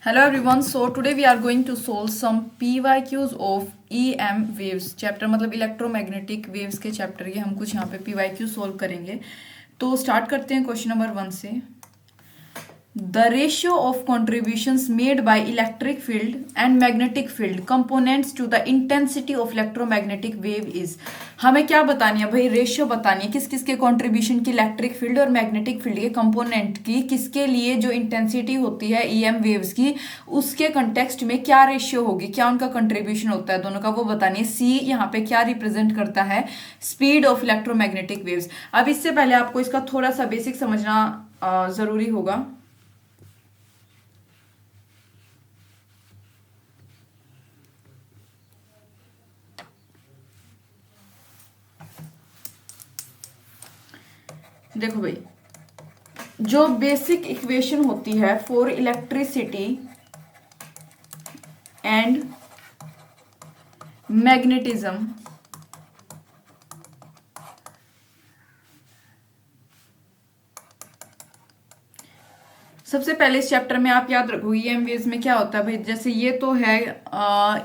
Hello everyone. So today we are going to solve some PYQs of EM waves. Chapter मतलब electromagnetic waves के chapter के हम कुछ यहाँ पे PYQ सोल्व करेंगे. तो स्टार्ट करते हैं क्वेश्चन नंबर 1 से. The ratio of contributions made by electric field and magnetic field components to the intensity of electromagnetic wave is. हमें क्या बतानी है भाई, रेशियो बतानी है किस किस के कंट्रीब्यूशन की इलेक्ट्रिक फील्ड और मैग्नेटिक फील्ड के कंपोनेंट की किसके लिए जो इंटेंसिटी होती है ईएम वेव्स की उसके कंटेक्स्ट में क्या रेशियो होगी, क्या उनका कंट्रीब्यूशन होता है दोनों का, वो बतानी है. सी यहाँ पे क्या रिप्रेजेंट करता है, स्पीड ऑफ इलेक्ट्रोमैग्नेटिक वेव्स. अब इससे पहले आपको इसका थोड़ा सा बेसिक समझना जरूरी होगा. देखो भाई, जो बेसिक इक्वेशन होती है फॉर इलेक्ट्रिसिटी एंड मैग्नेटिज्म, सबसे पहले इस चैप्टर में आप याद रखो ईएम वेव्स में क्या होता है भाई. जैसे ये तो है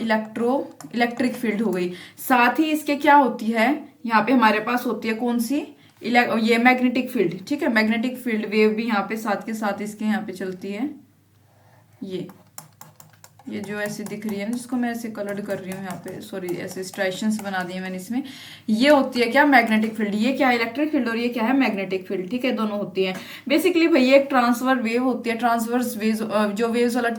इलेक्ट्रिक फील्ड हो गई, साथ ही इसके क्या होती है, यहाँ पे हमारे पास होती है कौन सी, ये मैग्नेटिक फील्ड. ठीक है, मैग्नेटिक फील्ड वेव भी यहाँ पे साथ के साथ इसके यहाँ पे चलती है. ये जो ऐसे दिख रही है ना, जिसको मैं ऐसे कलर्ड कर रही हूँ यहाँ पे, सॉरी ऐसे स्ट्राइशंस बना दिए मैंने इसमें, ये होती है क्या, मैग्नेटिक फील्ड. ये क्या है, इलेक्ट्रिक फील्ड, और ये क्या है, मैग्नेटिक फील्ड. ठीक है, दोनों होती है. बेसिकली भाई ये एक ट्रांसफर वेव होती है. ट्रांसवर्स वेव, जो वेव्स वाला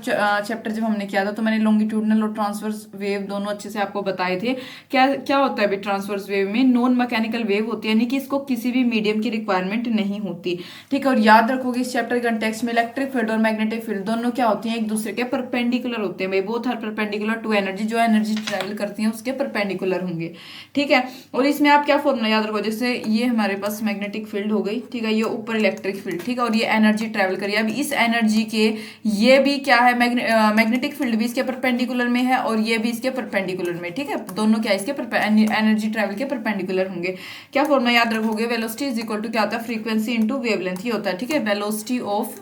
चैप्टर जब हमने किया था तो मैंने लॉन्गिट्यूडनल और ट्रांसवर्स वेव दोनों अच्छे से आपको बताए थे. क्या क्या होता है भाई ट्रांसवर्स वेव में, नॉन मैकेनिकल वेव होती है, यानी कि इसको किसी भी मीडियम की रिक्वायरमेंट नहीं होती. ठीक है, और याद रखोगे इस चैप्टर के कंटेक्स्ट में इलेक्ट्रिक फील्ड और मैग्नेटिक फील्ड दोनों क्या होती हैं, एक दूसरे के परपेंडिकुलर होते हैं भाई. Both are perpendicular to energy, जो एनर्जी ट्रेवल करती है उसके परपेंडिकुलर होंगे. ठीक है, और इसमें आप क्या फॉर्मूला याद रखो, जैसे ये हमारे पास मैग्नेटिक फील्ड हो गई. ठीक है, ये ऊपर इलेक्ट्रिक फील्ड. ठीक है, और ये एनर्जी ट्रेवल करिए. अब इस एनर्जी के ये भी क्या है, मैग्नेटिक फील्ड भी इसके परपेंडिकुलर में है और ये भी इसके परपेंडिकुलर में. ठीक है, दोनों क्या इसके एनर्जी ट्रेवल के परपेंडिकुलर होंगे. क्या फॉर्मूला याद रखोगे, वेलोसिटी इज इक्वल टू क्या होता है, फ्रीक्वेंसी इंटू वेवलेंथ. ये होता है. ठीक है, वेलोसिटी ऑफ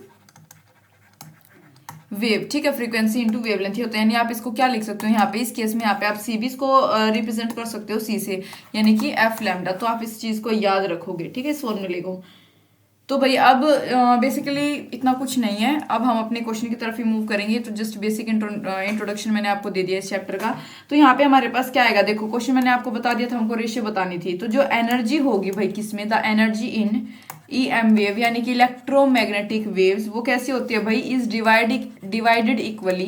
वेव. ठीक है, फ्रीक्वेंसी इंटू वेवलेंथ ही होता है. यानी आप इसको क्या लिख सकते हो यहाँ पे, इस केस में यहाँ पे आप सी भी इसको रिप्रेजेंट कर सकते हो सी से, यानी कि एफ लैम्डा. तो आप इस चीज को याद रखोगे. ठीक है, इस फॉर्मूले को. तो भाई अब बेसिकली इतना कुछ नहीं है. अब हम अपने क्वेश्चन की तरफ ही मूव करेंगे. तो जस्ट बेसिक इंट्रोडक्शन मैंने आपको दे दिया इस चैप्टर का. तो यहाँ पे हमारे पास क्या आएगा, देखो क्वेश्चन मैंने आपको बता दिया था, हमको रेशियो बतानी थी. तो जो एनर्जी होगी भाई किसमें, the energy in EM wave यानी कि इलेक्ट्रोमैग्नेटिक वेव्स, वो कैसी होती है भाई, इज डिवाइडेड इक्वली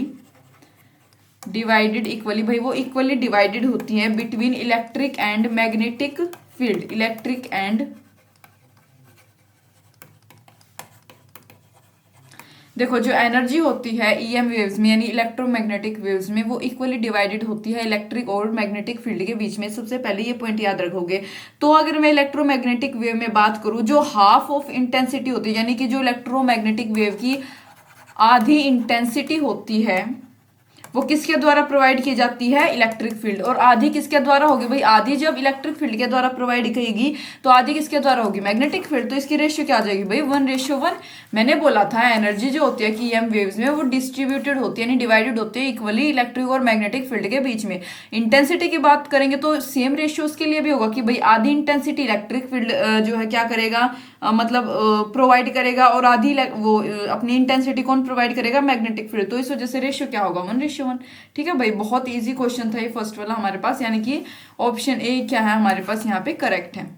भाई, वो इक्वली डिवाइडेड होती है between electric and magnetic field. Electric and, देखो जो एनर्जी होती है ईएम वेव्स में यानी इलेक्ट्रोमैग्नेटिक वेव्स में, वो इक्वली डिवाइडेड होती है इलेक्ट्रिक और मैग्नेटिक फील्ड के बीच में. सबसे पहले ये पॉइंट याद रखोगे. तो अगर मैं इलेक्ट्रोमैग्नेटिक वेव में बात करूं, जो हाफ ऑफ इंटेंसिटी होती है, यानी कि जो इलेक्ट्रोमैग्नेटिक वेव की आधी इंटेंसिटी होती है, वो किसके द्वारा प्रोवाइड की जाती है, इलेक्ट्रिक फील्ड. और आधी किसके द्वारा होगी भाई, आधी जब इलेक्ट्रिक फील्ड के द्वारा प्रोवाइड करेगी तो आधी किसके द्वारा होगी, मैग्नेटिक फील्ड. तो इसकी रेशियो क्या आ जाएगी भाई, 1:1. मैंने बोला था एनर्जी जो होती है कि ईएम वेव्स में वो डिस्ट्रीब्यूटेड होती है, यानी डिवाइडेड होती है इक्वली इलेक्ट्रिक और मैग्नेटिक फील्ड के बीच में. इंटेंसिटी की बात करेंगे तो सेम रेशियो उसके लिए भी होगा कि भाई आधी इंटेंसिटी इलेक्ट्रिक फील्ड जो है क्या करेगा, मतलब प्रोवाइड करेगा, और आधी वो अपनी इंटेंसिटी कौन प्रोवाइड करेगा, मैग्नेटिक फील्ड. तो इस वजह से रेशियो क्या होगा, 1:1. ठीक है भाई, बहुत इजी क्वेश्चन था ये फर्स्ट वाला हमारे पास, यानी कि ऑप्शन ए क्या है हमारे पास यहाँ पे करेक्ट है.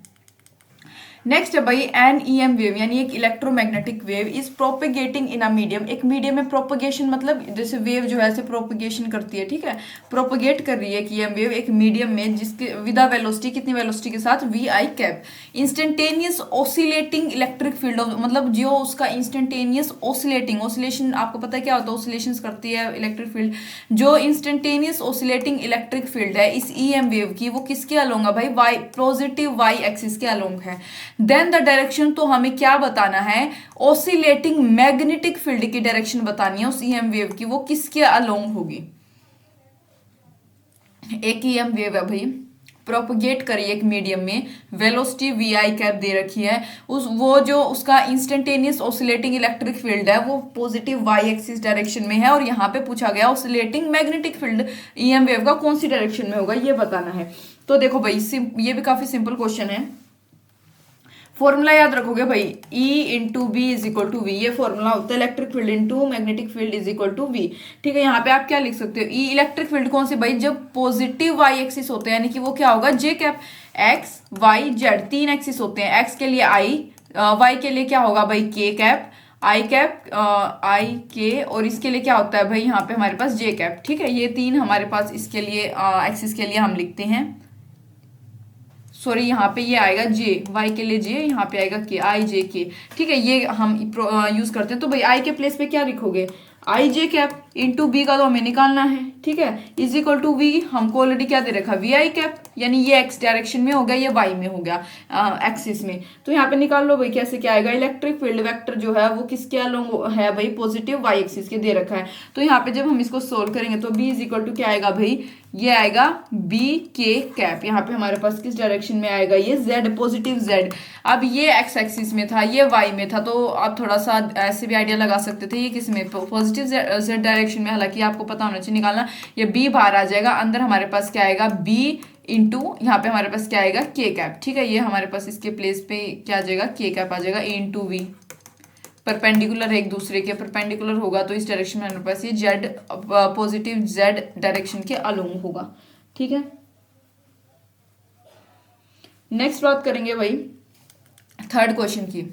नेक्स्ट है भाई एन ईएम वेव, यानी एक electromagnetic wave is propagating in a medium. एक मीडियम में प्रोपेगेशन मतलब जैसे वेव जो है ऐसे प्रोपेगेशन करती है. ठीक है, प्रोपेगेट कर रही है कि ईएम वेव एक मीडियम में, जिसके विद वेलोसिटी, कितनी वेलोसिटी के साथ, v i cap. Instantaneous oscillating electric field, मतलब जो उसका इंस्टेंटेनियस ऑसिलेटिंग, ऑसिलेशन आपको पता है क्या होता है, ऑसिलेशंस करती है इलेक्ट्रिक फील्ड. जो इंस्टेंटेनियस ऑसिलेटिंग इलेक्ट्रिक फील्ड है इस ईएम वेव की, वो किसके अलोंग है भाई, वाई, पॉजिटिव वाई एक्सिस के अलोंग है. देन द डायरेक्शन, तो हमें क्या बताना है, ऑसिलेटिंग मैग्नेटिक फील्ड की डायरेक्शन बतानी है उस ईएम वेव की, वो किसके अलोंग होगी. एक ईएम वेव है भाई, प्रोपोगेट करी एक मीडियम में, वेलोसिटी वी आई कैप दे रखी है, उस वो जो उसका इंस्टेंटेनियस ऑसिलेटिंग इलेक्ट्रिक फील्ड है वो पॉजिटिव वाई एक्सिस डायरेक्शन में है, और यहाँ पे पूछा गया oscillating magnetic field EM wave का कौन सी डायरेक्शन में होगा ये बताना है। तो देखो भाई ये भी काफी सिंपल क्वेश्चन है। फॉर्मूला याद रखोगे भाई, E into B is equal to v, ये फॉर्मूला होता है electric field into magnetic field is equal to v. ठीक है, यहाँ पे आप क्या लिख सकते हो, E इलेक्ट्रिक फील्ड कौन सी भाई, जब पॉजिटिव वाई एक्सिस होते हैं, यानी कि वो क्या होगा जे कैप, एक्स वाई जेड तीन एक्सिस होते हैं, एक्स के लिए आई, वाई के लिए क्या होगा भाई के कैप, आई कैप आई के, और इसके लिए क्या होता है भाई यहाँ पे हमारे पास जे कैप। ठीक है, ये तीन हमारे पास इसके लिए एक्सिस के लिए हम लिखते हैं, सॉरी यहाँ पे ये आएगा जे, वाई के लिए जे, यहाँ पे आएगा के, आई जे के। ठीक है, ये हम यूज करते हैं। तो भाई आई के प्लेस पे क्या लिखोगे, आई जे कैप इंटू बी का तो हमें निकालना है। ठीक है, इज इक्वल टू वी, हमको ऑलरेडी क्या दे रखा वी आई कैप, यानी ये एक्स डायरेक्शन में हो गया, ये वाई में हो गया एक्सिस में। तो यहाँ पे निकाल लो भाई कैसे, क्या आएगा, इलेक्ट्रिक फील्ड वेक्टर जो है वो किसके अलोंग है भाई, पॉजिटिव वाई एक्सिस के दे रखा है। तो यहाँ पे जब हम इसको सोल्व करेंगे तो बी इज इक्वल टू क्या आएगा भाई, ये आएगा बी के कैप, यहाँ पे हमारे पास किस डायरेक्शन में आएगा, ये जेड, पॉजिटिव जेड। अब ये एक्स एक्सिस में था, ये वाई में था, तो आप थोड़ा सा ऐसे भी आइडिया लगा सकते थे ये किस में, पॉजिटिव जेड डायरेक्शन में, हालांकि आपको पता होना चाहिए निकालना। ये बी बाहर आ जाएगा, अंदर हमारे पास क्या आएगा बी इंटू, यहाँ पे हमारे पास क्या आएगा के कैप। ठीक है, ये हमारे पास इसके प्लेस पे क्या आ जाएगा, के कैप आ जाएगा, ए इंटू वी, परपेंडिकुलर एक दूसरे के, परपेंडिकुलर होगा तो इस डायरेक्शन में हमारे पास ये जेड, पॉजिटिव जेड डायरेक्शन के अलोंग होगा। ठीक है, नेक्स्ट बात करेंगे भाई थर्ड क्वेश्चन की।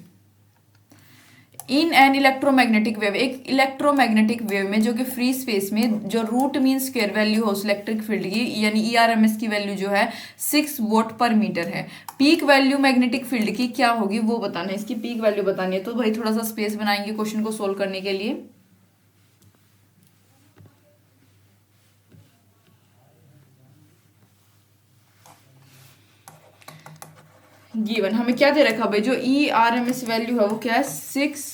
इन एन इलेक्ट्रोमैग्नेटिक वेव, एक इलेक्ट्रोमैग्नेटिक वेव में जो कि फ्री स्पेस में जो रूट मीन स्क्वायर वैल्यू हो इलेक्ट्रिक फील्ड की, यानी ERMS की वैल्यू जो है 6 वोट पर मीटर है, पीक वैल्यू मैग्नेटिक फील्ड की क्या होगी वो बताना है, इसकी पीक वैल्यू बतानी है। तो भाई थोड़ा सा स्पेस बनाएंगे क्वेश्चन को सोल्व करने के लिए। गिवन हमें क्या दे रखा भाई, जो ERMS वैल्यू है वो क्या है 6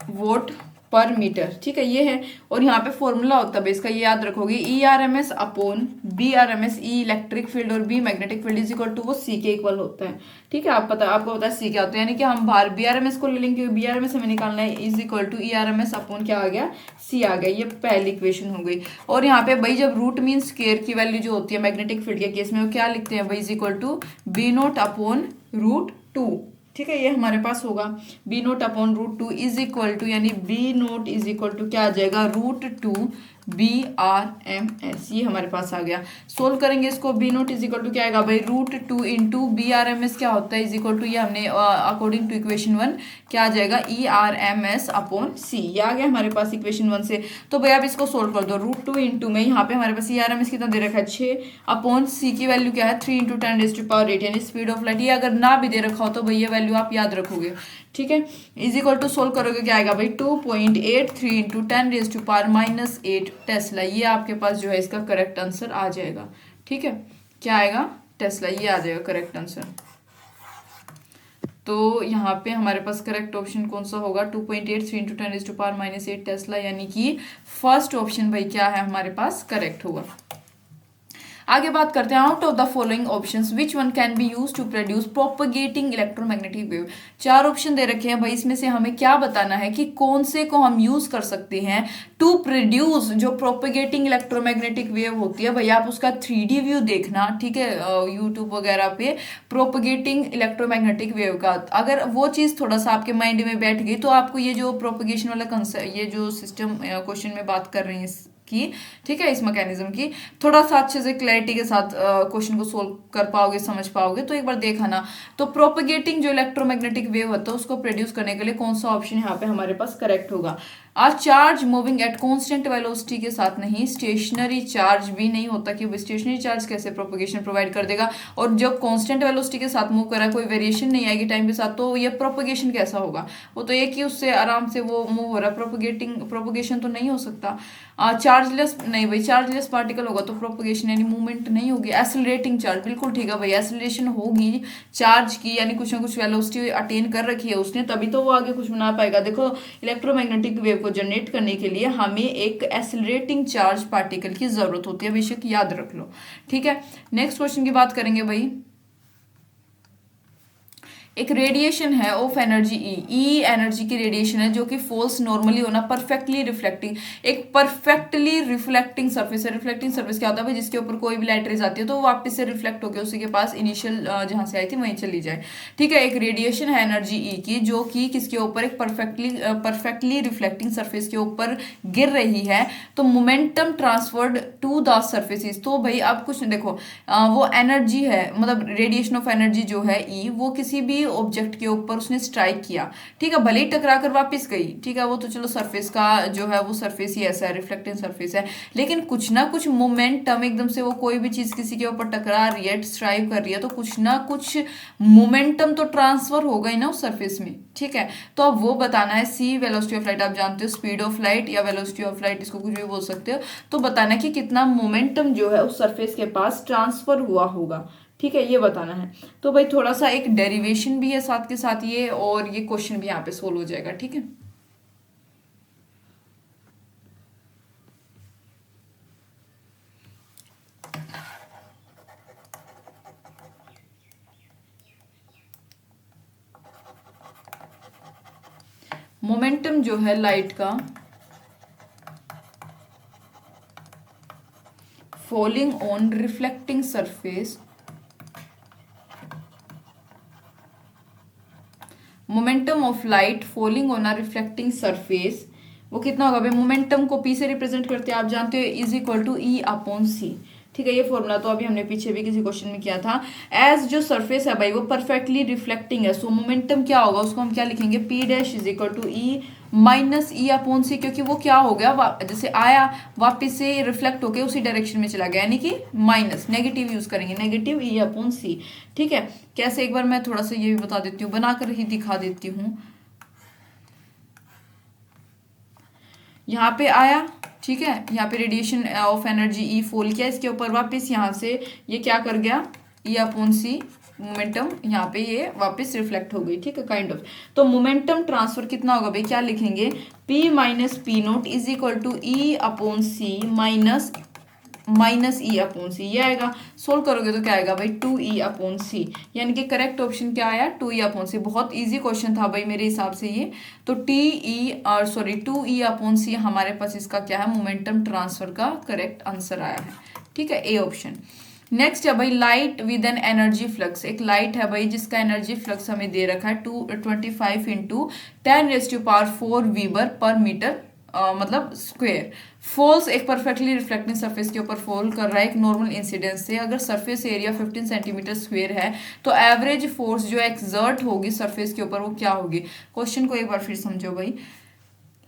वोट पर मीटर। ठीक है, ये है, और यहाँ पे फॉर्मूला होता है इसका, ये याद रखोगे, ERMS upon BRMS, E electric field और B magnetic field is equal to वो सी के इक्वल होता है। ठीक है, आपको पता है सी क्या होता है, यानी कि हम बाहर BRMS को ले लेंगे, BRMS हमें निकालना है, is equal to ERMS upon क्या आ गया, सी आ गया। ये पहली इक्वेशन हो गई। और यहाँ पे भाई जब रूट मीन स्क्वायर की वैल्यू जो होती है मैग्नेटिक फील्ड के केस में वो क्या लिखते हैं भाई, is equal to B naught upon root two. ठीक है, ये हमारे पास होगा B naught upon root two is equal to, यानी B naught is equal to क्या आ जाएगा, रूट टू BRMS, ये हमारे पास आ गया। सोल्व करेंगे इसको, B naught is equal to क्या आएगा भाई, रूट टू इंटू BRMS क्या होता है, इज इक्वल टू, ये हमने अकॉर्डिंग टू इक्वेशन 1 क्या आ जाएगा, ERMS अपॉन सी, ये आ गया हमारे पास इक्वेशन 1 से। तो भाई आप इसको सोल्व कर दो, रूट टू इंटू में यहाँ पे हमारे पास ERMS कितना दे रखा है 6 अपॉन सी की वैल्यू क्या है 3 × 10⁸, यानी स्पीड ऑफ लाइट। ये अगर ना भी दे रखा हो तो भाई ये वैल्यू आप याद रखोगे। ठीक है, इज इक्वल टू सोल्व करोगे क्या आएगा भाई 2.83 × 10⁻⁸ टेस्ला, ये आपके पास जो है इसका करेक्ट आंसर आ जाएगा। ठीक है, क्या आएगा टेस्ला, ये आ जाएगा करेक्ट आंसर। तो यहाँ पे हमारे पास करेक्ट ऑप्शन कौन सा होगा, 2.83 × 10⁻⁸ टेस्ला, यानी कि फर्स्ट ऑप्शन भाई क्या है हमारे पास करेक्ट होगा। आगे बात करते हैं, out of the following options which one can be used to produce propagating electromagnetic wave. 4 option दे रखे हैं भाई, इसमें से हमें क्या बताना है कि कौन से को हम यूज कर सकते हैं टू प्रोड्यूस जो प्रोपगेटिंग इलेक्ट्रोमैग्नेटिक वेव होती है। भाई आप उसका 3D व्यू देखना, ठीक है, यूट्यूब वगैरह पे प्रोपगेटिंग इलेक्ट्रोमैग्नेटिक वेव का, अगर वो चीज थोड़ा सा आपके माइंड में बैठ गई तो आपको ये जो प्रोपगेशन वाला कंसेप्ट, ये जो सिस्टम क्वेश्चन में बात कर रही है की, ठीक है, इस मैकेनिज्म की थोड़ा सा अच्छे से क्लैरिटी के साथ क्वेश्चन को सोल्व कर पाओगे, समझ पाओगे। तो एक बार देखा ना, तो प्रोपगेटिंग जो इलेक्ट्रोमैग्नेटिक वेव होता है उसको प्रोड्यूस करने के लिए कौन सा ऑप्शन यहाँ पे हमारे पास करेक्ट होगा। आज charge moving at constant velocity के साथ नहीं, स्टेशनरी चार्ज भी नहीं होता कि स्टेशनरी चार्ज कैसे प्रोपगेशन प्रोवाइड कर देगा, और जब कांस्टेंट वेलोसिटी के साथ मूव कर रहा है, कोई वेरिएशन नहीं आएगी टाइम के साथ, तो ये प्रोपगेशन कैसा होगा, वो तो एक ही उससे आराम से वो मूव हो रहा है, प्रोपगेशन तो नहीं हो सकता। चार्जलेस नहीं भाई, चार्जलेस पार्टिकल होगा तो प्रोपगेशन यानी मूवमेंट नहीं होगी। एसिलरेटिंग चार्ज, बिल्कुल ठीक है भाई, एसिलरेशन होगी चार्ज की, यानी कुछ ना कुछ वेलोसिटी अटेन कर रखी है उसने, तभी तो वो आगे कुछ बना पाएगा। देखो इलेक्ट्रोमैग्नेटिक वेव को जनरेट करने के लिए हमें एक एसिलरेटिंग चार्ज पार्टिकल की जरूरत होती है, बेशक याद रख लो। ठीक है, नेक्स्ट क्वेश्चन की बात करेंगे भाई। एक रेडिएशन है ऑफ एनर्जी ई एनर्जी की रेडिएशन है जो कि फॉल्स नॉर्मली होना परफेक्टली रिफ्लेक्टिंग, एक परफेक्टली रिफ्लेक्टिंग सरफेस है। रिफ्लेक्टिंग सरफेस क्या होता है भाई, जिसके ऊपर कोई भी लाइट रेज आती है तो वो वापस से रिफ्लेक्ट होकर उसी के पास इनिशियल जहां से आई थी वहीं चली जाए। ठीक है, एक रेडिएशन है एनर्जी ई की जो कि किसके ऊपर, एक परफेक्टली रिफ्लेक्टिंग सरफेस के ऊपर गिर रही है, तो momentum transferred to the surfaces. तो भाई अब कुछ देखो, वो एनर्जी है, मतलब रेडिएशन ऑफ एनर्जी जो है ई, वो किसी भी ऑब्जेक्ट के ऊपर उसने स्ट्राइक किया, ठीक है, भले ही टकरा कर वापस गई, ठीक है, वो तो चलो सरफेस का जो है वो सरफेस ही ऐसा है, रिफ्लेक्टिंग सरफेस है, लेकिन कुछ ना कुछ मोमेंटम, एकदम से वो कोई भी चीज किसी के ऊपर टकरा रही है, स्ट्राइक कर रही है, तो कुछ ना कुछ मोमेंटम तो ट्रांसफर होगा ही ना उस सरफेस में। ठीक है, तो अब वो बताना है, सी वेलोसिटी ऑफ लाइट, आप जानते हो स्पीड ऑफ लाइट या वेलोसिटी ऑफ लाइट, इसको कुछ भी बोल सकते हो, तो बताना है कि कितना मोमेंटम जो है उस सरफेस के पास ट्रांसफर हुआ होगा। ठीक है, ये बताना है। तो भाई थोड़ा सा एक डेरिवेशन भी है साथ के साथ ये, और ये क्वेश्चन भी यहाँ पे सोल्व हो जाएगा। ठीक है, मोमेंटम जो है लाइट का falling on reflecting surface, momentum of light falling on a reflecting surface, वो कितना होगा भाई, मोमेंटम को पी से रिप्रेजेंट करते हैं, आप जानते हो, is equal to E upon C. ठीक है, ये फॉर्मूला तो अभी हमने पीछे भी किसी क्वेश्चन में किया था। एज जो सरफेस है भाई वो परफेक्टली रिफ्लेक्टिंग है, सो मोमेंटम क्या होगा, उसको हम क्या लिखेंगे, P dash is equal to E minus E upon C, क्योंकि वो क्या हो गया, जैसे आया वापिस से रिफ्लेक्ट होके उसी डायरेक्शन में चला गया, यानी कि माइनस, नेगेटिव यूज करेंगे, नेगेटिव ई अपॉन सी। ठीक है, कैसे, एक बार मैं थोड़ा सा ये भी बता देती हूँ, बनाकर ही दिखा देती हूँ। यहाँ पे आया, ठीक है, यहाँ पे radiation of energy E fall किया, इसके ऊपर वापस यहाँ से ये क्या कर गया, ई अपॉन सी मोमेंटम, यहाँ पे ये वापस रिफ्लेक्ट हो गई। ठीक है, काइंड ऑफ, तो मोमेंटम ट्रांसफर कितना होगा भाई, क्या लिखेंगे, P minus P naught is equal to E upon C minus E upon C, ये आएगा। सोल्व करोगे तो क्या आएगा भाई, 2e अपॉन सी, यानी कि करेक्ट ऑप्शन क्या आया, 2e अपॉन सी। बहुत इजी क्वेश्चन था भाई मेरे हिसाब से ये, तो सॉरी 2e अपॉन सी हमारे पास इसका क्या है, मोमेंटम ट्रांसफर का करेक्ट आंसर आया है। ठीक है, ए ऑप्शन। नेक्स्ट है भाई, light with an energy flux, एक लाइट है भाई जिसका एनर्जी फ्लक्स हमें दे रखा है 225 इंटू 10⁴ वीबर पर मीटर मतलब स्क्वेयर, फॉल्स एक परफेक्टली रिफ्लेक्टिंग सरफेस के ऊपर फॉल कर रहा है एक नॉर्मल इंसिडेंस से। अगर सरफेस एरिया 15 सेंटीमीटर स्क्वेयर है तो एवरेज फोर्स जो एक्सर्ट होगी सरफेस के ऊपर वो क्या होगी। क्वेश्चन को एक बार फिर समझो भाई,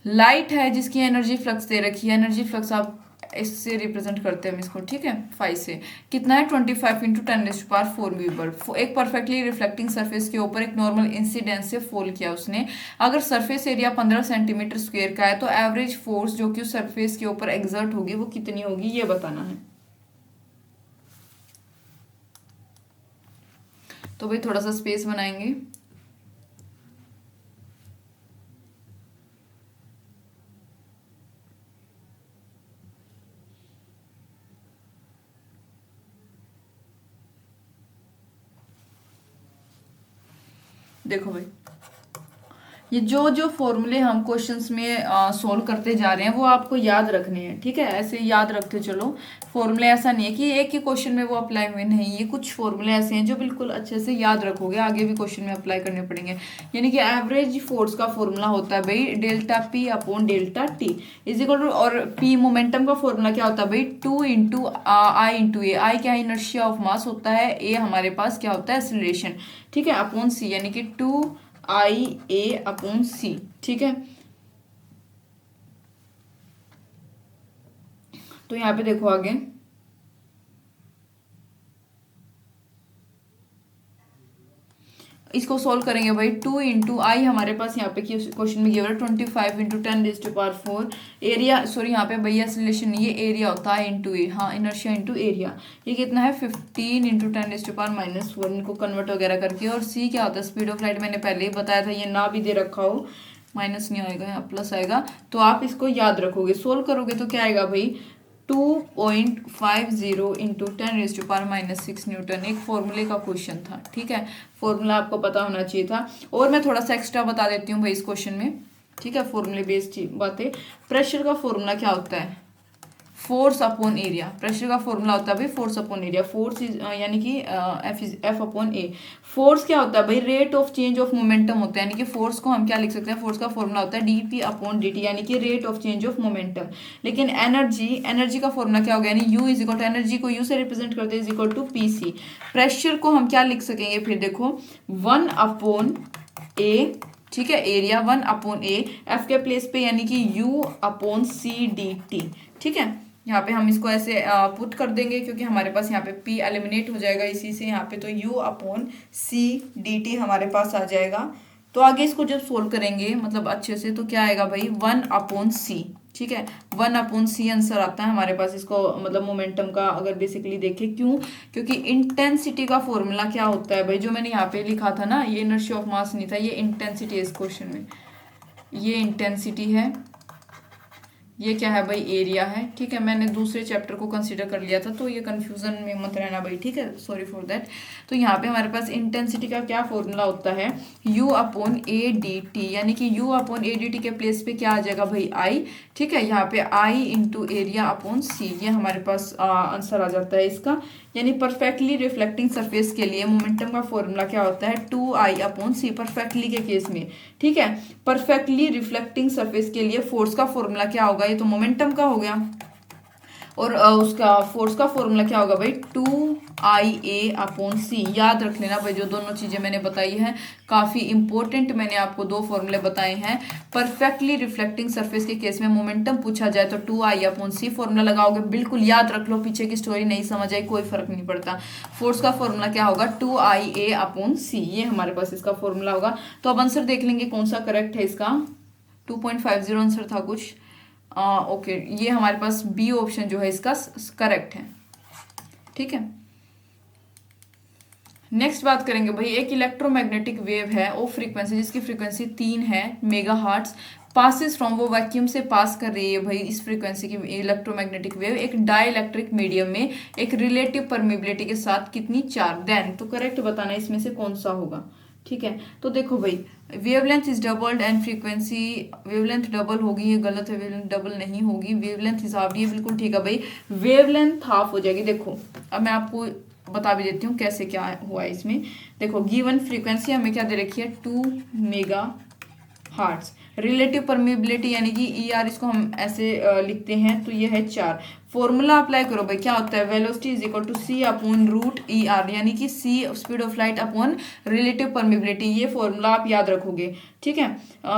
लाइट है जिसकी एनर्जी फ्लक्स दे रखी है, एनर्जी फ्लक्स आप इससे रिप्रेजेंट करते हैं हम इसको, ठीक है, 5 से, कितना है 25 इंटू 10⁴ वीबर, एक परफेक्टली रिफ्लेक्टिंग सरफेस के ऊपर एक नॉर्मल इंसिडेंस से फॉल किया उसने। अगर सरफेस एरिया 15 सेंटीमीटर स्क्वेयर का है तो एवरेज फोर्स जो कि उस सरफेस के ऊपर एक्सर्ट होगी वो कितनी होगी, ये बताना है। तो भाई थोड़ा सा स्पेस बनाएंगे। देखो भाई, ये जो जो फॉर्मूले हम क्वेश्चंस में सॉल्व करते जा रहे हैं वो आपको याद रखने हैं। ठीक है, ऐसे याद रखते चलो, फॉर्मूले ऐसा नहीं है कि एक ही क्वेश्चन में वो अप्लाई हुए, नहीं, ये कुछ फॉर्मूले ऐसे हैं जो बिल्कुल अच्छे से याद रखोगे, आगे भी क्वेश्चन में अप्लाई करने पड़ेंगे। यानी कि एवरेज फोर्स का फॉर्मूला होता है भाई delta p upon delta t is equal to, और पी मोमेंटम का फॉर्मूला क्या होता है भाई 2 इंटू आई इंटू ए, आई क्या इनर्शिया ऑफ मास होता है, ए हमारे पास क्या होता है एक्सीलरेशन, ठीक है, अपॉन सी, यानी कि 2IA अपॉन सी। ठीक है, तो यहाँ पे देखो आगे, इसको सॉल्व करेंगे भाई, 2 इंटू आई हमारे पास यहाँ पे क्वेश्चन में गिवन है 25 इंटू 10⁴ एरिया, सॉरी यहाँ पे भैया रिलेशन नहीं, ये एरिया होता है इंटू ए, हाँ इनर्शिया इंटू एरिया, ये कितना है 15 इंटू 10⁻⁻1 इनको कन्वर्ट वगैरह करके। और सी क्या होता है स्पीड ऑफ लाइट, मैंने पहले ही बताया था, ये ना भी दे रखा हो माइनस नहीं आएगा यहाँ प्लस आएगा, तो आप इसको याद रखोगे, सोल्व करोगे तो क्या आएगा भाई 2.50 इंटू 10⁻⁻6 न्यूटन। एक फॉर्मूले का क्वेश्चन था, ठीक है, फॉर्मूला आपको पता होना चाहिए था। और मैं थोड़ा सा एक्स्ट्रा बता देती हूँ भाई इस क्वेश्चन में, ठीक है, फॉर्मूले बेस्ड बातें। प्रेशर का फॉर्मूला क्या होता है, फोर्स अपॉन एरिया, प्रेशर का फॉर्मूला होता है भाई force upon area, force is यानी कि एफ अपॉन ए। फोर्स क्या होता है भाई, rate of change of momentum होता है, यानी कि फोर्स को हम क्या लिख सकते हैं, फोर्स का फॉर्मूला होता है dp अपॉन dt, यानी कि rate of change of momentum. लेकिन एनर्जी का फॉर्मूला क्या होगा, यानी u is equal to, energy को u से रिप्रेजेंट करते हैं, is equal to pc। Pressure को हम क्या लिख सकेंगे फिर देखो 1 अपॉन ए, ठीक है, एरिया 1 अपॉन ए, एफ के प्लेस पे यानी कि u upon c d t, ठीक है। यहाँ पे हम इसको ऐसे पुट कर देंगे क्योंकि हमारे पास यहाँ पे p एलिमिनेट हो जाएगा इसी से, यहाँ पे तो u upon c d t हमारे पास आ जाएगा। तो आगे इसको जब सोल्व करेंगे मतलब अच्छे से तो क्या आएगा भाई 1 अपॉन सी, ठीक है, 1 अपॉन सी आंसर आता है हमारे पास इसको, मतलब मोमेंटम का अगर बेसिकली देखें। क्यों, क्योंकि इंटेंसिटी का फॉर्मूला क्या होता है भाई, जो मैंने यहाँ पे लिखा था ना, ये इनर्शिया ऑफ मास नहीं था, ये इंटेंसिटी है इस क्वेश्चन में, ये इंटेंसिटी है, ये क्या है भाई एरिया है, ठीक है। मैंने दूसरे चैप्टर को कंसीडर कर लिया था तो ये कंफ्यूजन में मत रहना भाई, ठीक है, सॉरी फॉर दैट। तो यहाँ पे हमारे पास इंटेंसिटी का क्या फॉर्मूला होता है, u upon A D T, यानी कि u upon A D T के प्लेस पे क्या आ जाएगा भाई i, ठीक है, यहाँ पे i into area upon C, ये हमारे पास आंसर आ जाता है इसका। यानी परफेक्टली रिफ्लेक्टिंग सरफेस के लिए मोमेंटम का फॉर्मूला क्या होता है 2i अपॉन सी, परफेक्टली के केस में, ठीक है। परफेक्टली रिफ्लेक्टिंग सरफेस के लिए फोर्स का फॉर्मूला क्या होगा, ये तो मोमेंटम का हो गया, और उसका फोर्स का फॉर्मूला क्या होगा भाई 2ia अपॉन सी। याद रख लेना भाई, जो दोनों चीजें मैंने बताई हैं काफी इंपॉर्टेंट, मैंने आपको दो फॉर्मूले बताए हैं। परफेक्टली रिफ्लेक्टिंग सरफेस के केस में मोमेंटम पूछा जाए तो 2i अपॉन सी फॉर्मूला लगाओगे, बिल्कुल याद रख लो, पीछे की स्टोरी नहीं समझ आई कोई फर्क नहीं पड़ता। फोर्स का फॉर्मूला क्या होगा 2ia अपॉन सी, ये हमारे पास इसका फॉर्मूला होगा। तो अब आंसर देख लेंगे कौन सा करेक्ट है इसका, 2.50 आंसर था कुछ, ओके, ये हमारे पास बी ऑप्शन जो है इसका करेक्ट है, ठीक है। नेक्स्ट बात करेंगे भाई, एक इलेक्ट्रोमैग्नेटिक वेव है ऑफ फ्रीक्वेंसी जिसकी फ्रीक्वेंसी 3 है मेगाहर्ट्ज, पासिस फ्रॉम, वो वैक्यूम से पास कर रही है भाई इस फ्रीक्वेंसी की इलेक्ट्रोमैग्नेटिक वेव एक डाइलेक्ट्रिक मीडियम में एक रिलेटिव परमिबिलिटी के साथ कितनी, 4। देन तो करेक्ट बताना इसमें से कौन सा होगा, ठीक है। तो देखो भाई wavelength is doubled and frequency, wavelength double होगी, ये गलत है, वेवलेंथ डबल नहीं होगी, वेवलेंथ इज हाफ, ये बिल्कुल ठीक है भाई, वेवलेंथ हाफ हो जाएगी। देखो अब मैं आपको बता भी देती हूँ कैसे क्या हुआ है इसमें। देखो गिवन फ्रीक्वेंसी हमें क्या दे रखी है 2 मेगा हार्ट्स, रिलेटिव परमिबिलिटी यानी कि ई आर, इसको हम ऐसे लिखते हैं तो ये है 4। फॉर्मूला अप्लाई करो भाई, क्या होता है velocity is equal to C upon root E R, यानी कि C speed of light upon relative permeability, ये फॉर्मूला आप याद रखोगे, ठीक है।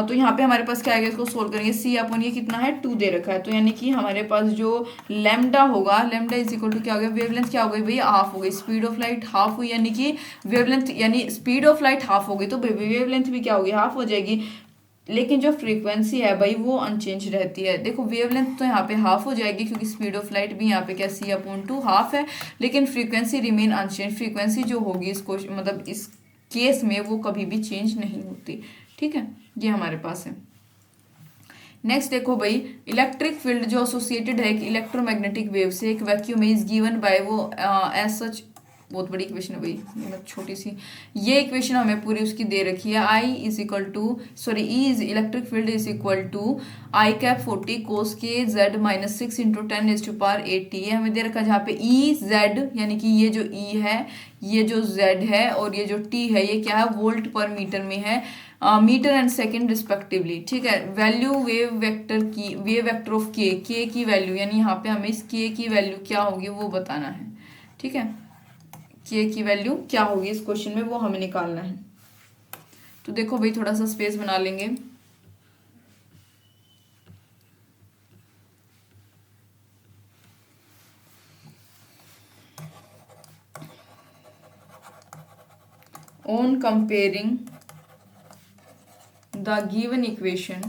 तो यहाँ पे हमारे पास क्या आएगा, इसको सोल्व करेंगे, सी अपॉन ये कितना है 2 दे रखा है, तो यानी कि हमारे पास जो लेमडा होगा, लेमडा इज इक्वल टू क्या हो गया, वेवलेंथ क्या हो गई भाई हाफ हो गई, स्पीड ऑफ लाइट हाफ हुई, यानी कि वेवलेंथ यानी स्पीड ऑफ लाइट हाफ हो गई तो वेवलेंथ भी क्या होगी हाफ हो जाएगी। लेकिन जो फ्रीक्वेंसी है भाई वो अनचेंज रहती है। देखो वेवलेंथ तो यहाँ पे हाफ हो जाएगी क्योंकि स्पीड ऑफ लाइट भी यहाँ पे क्या सी अपॉन 2 हाफ है, लेकिन फ्रीक्वेंसी रिमेन अनचेंज, फ्रीक्वेंसी जो होगी इसको मतलब इस केस में वो कभी भी चेंज नहीं होती, ठीक है, ये हमारे पास है। नेक्स्ट देखो भाई इलेक्ट्रिक फील्ड जो एसोसिएटेड है इलेक्ट्रोमैग्नेटिक वेव से एक वैक्यूम इज गिवन बाय, वो एज सच बहुत बड़ी इक्वेशन है भाई, मतलब छोटी सी ये इक्वेशन हमें पूरी उसकी दे रखी है, I is equal to sorry E is electric field is equal to I cap 40 cos K Z minus 6 into 10⁻8t, ये हमें दे रखा है, जहाँ पे ई जेड यानी कि ये जो ई है, ये जो जेड है और ये जो टी है, ये क्या है वोल्ट पर मीटर में है, मीटर एंड सेकेंड रिस्पेक्टिवली, ठीक है। वैल्यू वेव वेक्टर की, वेव वेक्टर ऑफ के की वैल्यू, यानी यहाँ पे हमें इस के की वैल्यू क्या होगी वो बताना है, ठीक है, के की वैल्यू क्या होगी इस क्वेश्चन में वो हमें निकालना है। तो देखो भाई थोड़ा सा स्पेस बना लेंगे, on comparing the given equation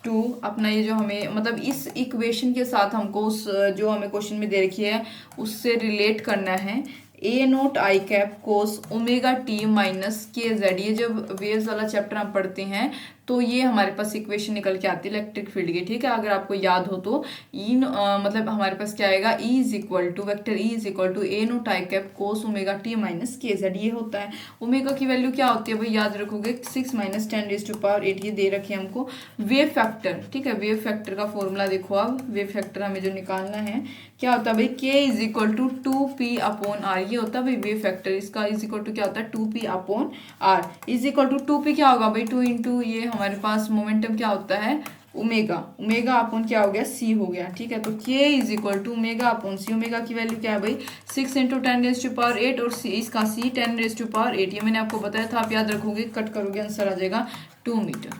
two, अपना ये जो हमें मतलब इस इक्वेशन के साथ हमको उस जो हमें क्वेश्चन में दे रखी है उससे रिलेट करना है। ए नोट आई cap cos omega T minus के जेड, ये जब वेव्स वाला चैप्टर हम पढ़ते हैं तो ये हमारे पास इक्वेशन निकल के आती है इलेक्ट्रिक फील्ड की, ठीक है। अगर आपको याद हो तो मतलब हमारे पास क्या आएगा, E is equal to vector E is equal to A naught I cap cos omega T minus के जेड, ये होता है। ओमेगा की वैल्यू क्या होती है भाई, याद रखोगे 6 माइनस 10⁸8, ये दे रखे हमको। वेव फैक्टर, ठीक है, वेव फैक्टर का फॉर्मूला देखो, अब वेव फैक्टर हमें जो निकालना है क्या होता है भाई, k is equal to 2p upon r, ये होता है भाई वेव फैक्टर। इसका इज इक्वल टू क्या होता है 2p upon r, is equal to 2p क्या होगा भाई 2 इंटू ये हमारे पास मोमेंटम क्या होता है ओमेगा, ओमेगा अपॉन क्या हो गया सी हो गया, ठीक है। तो k is equal to omega upon c, omega की वैल्यू क्या है भाई 6 इंटू 10⁸8 और सी इसका सी 10⁸8, ये मैंने आपको बताया था, आप याद रखोगे, कट करोगे आंसर आ जाएगा 2 मीटर,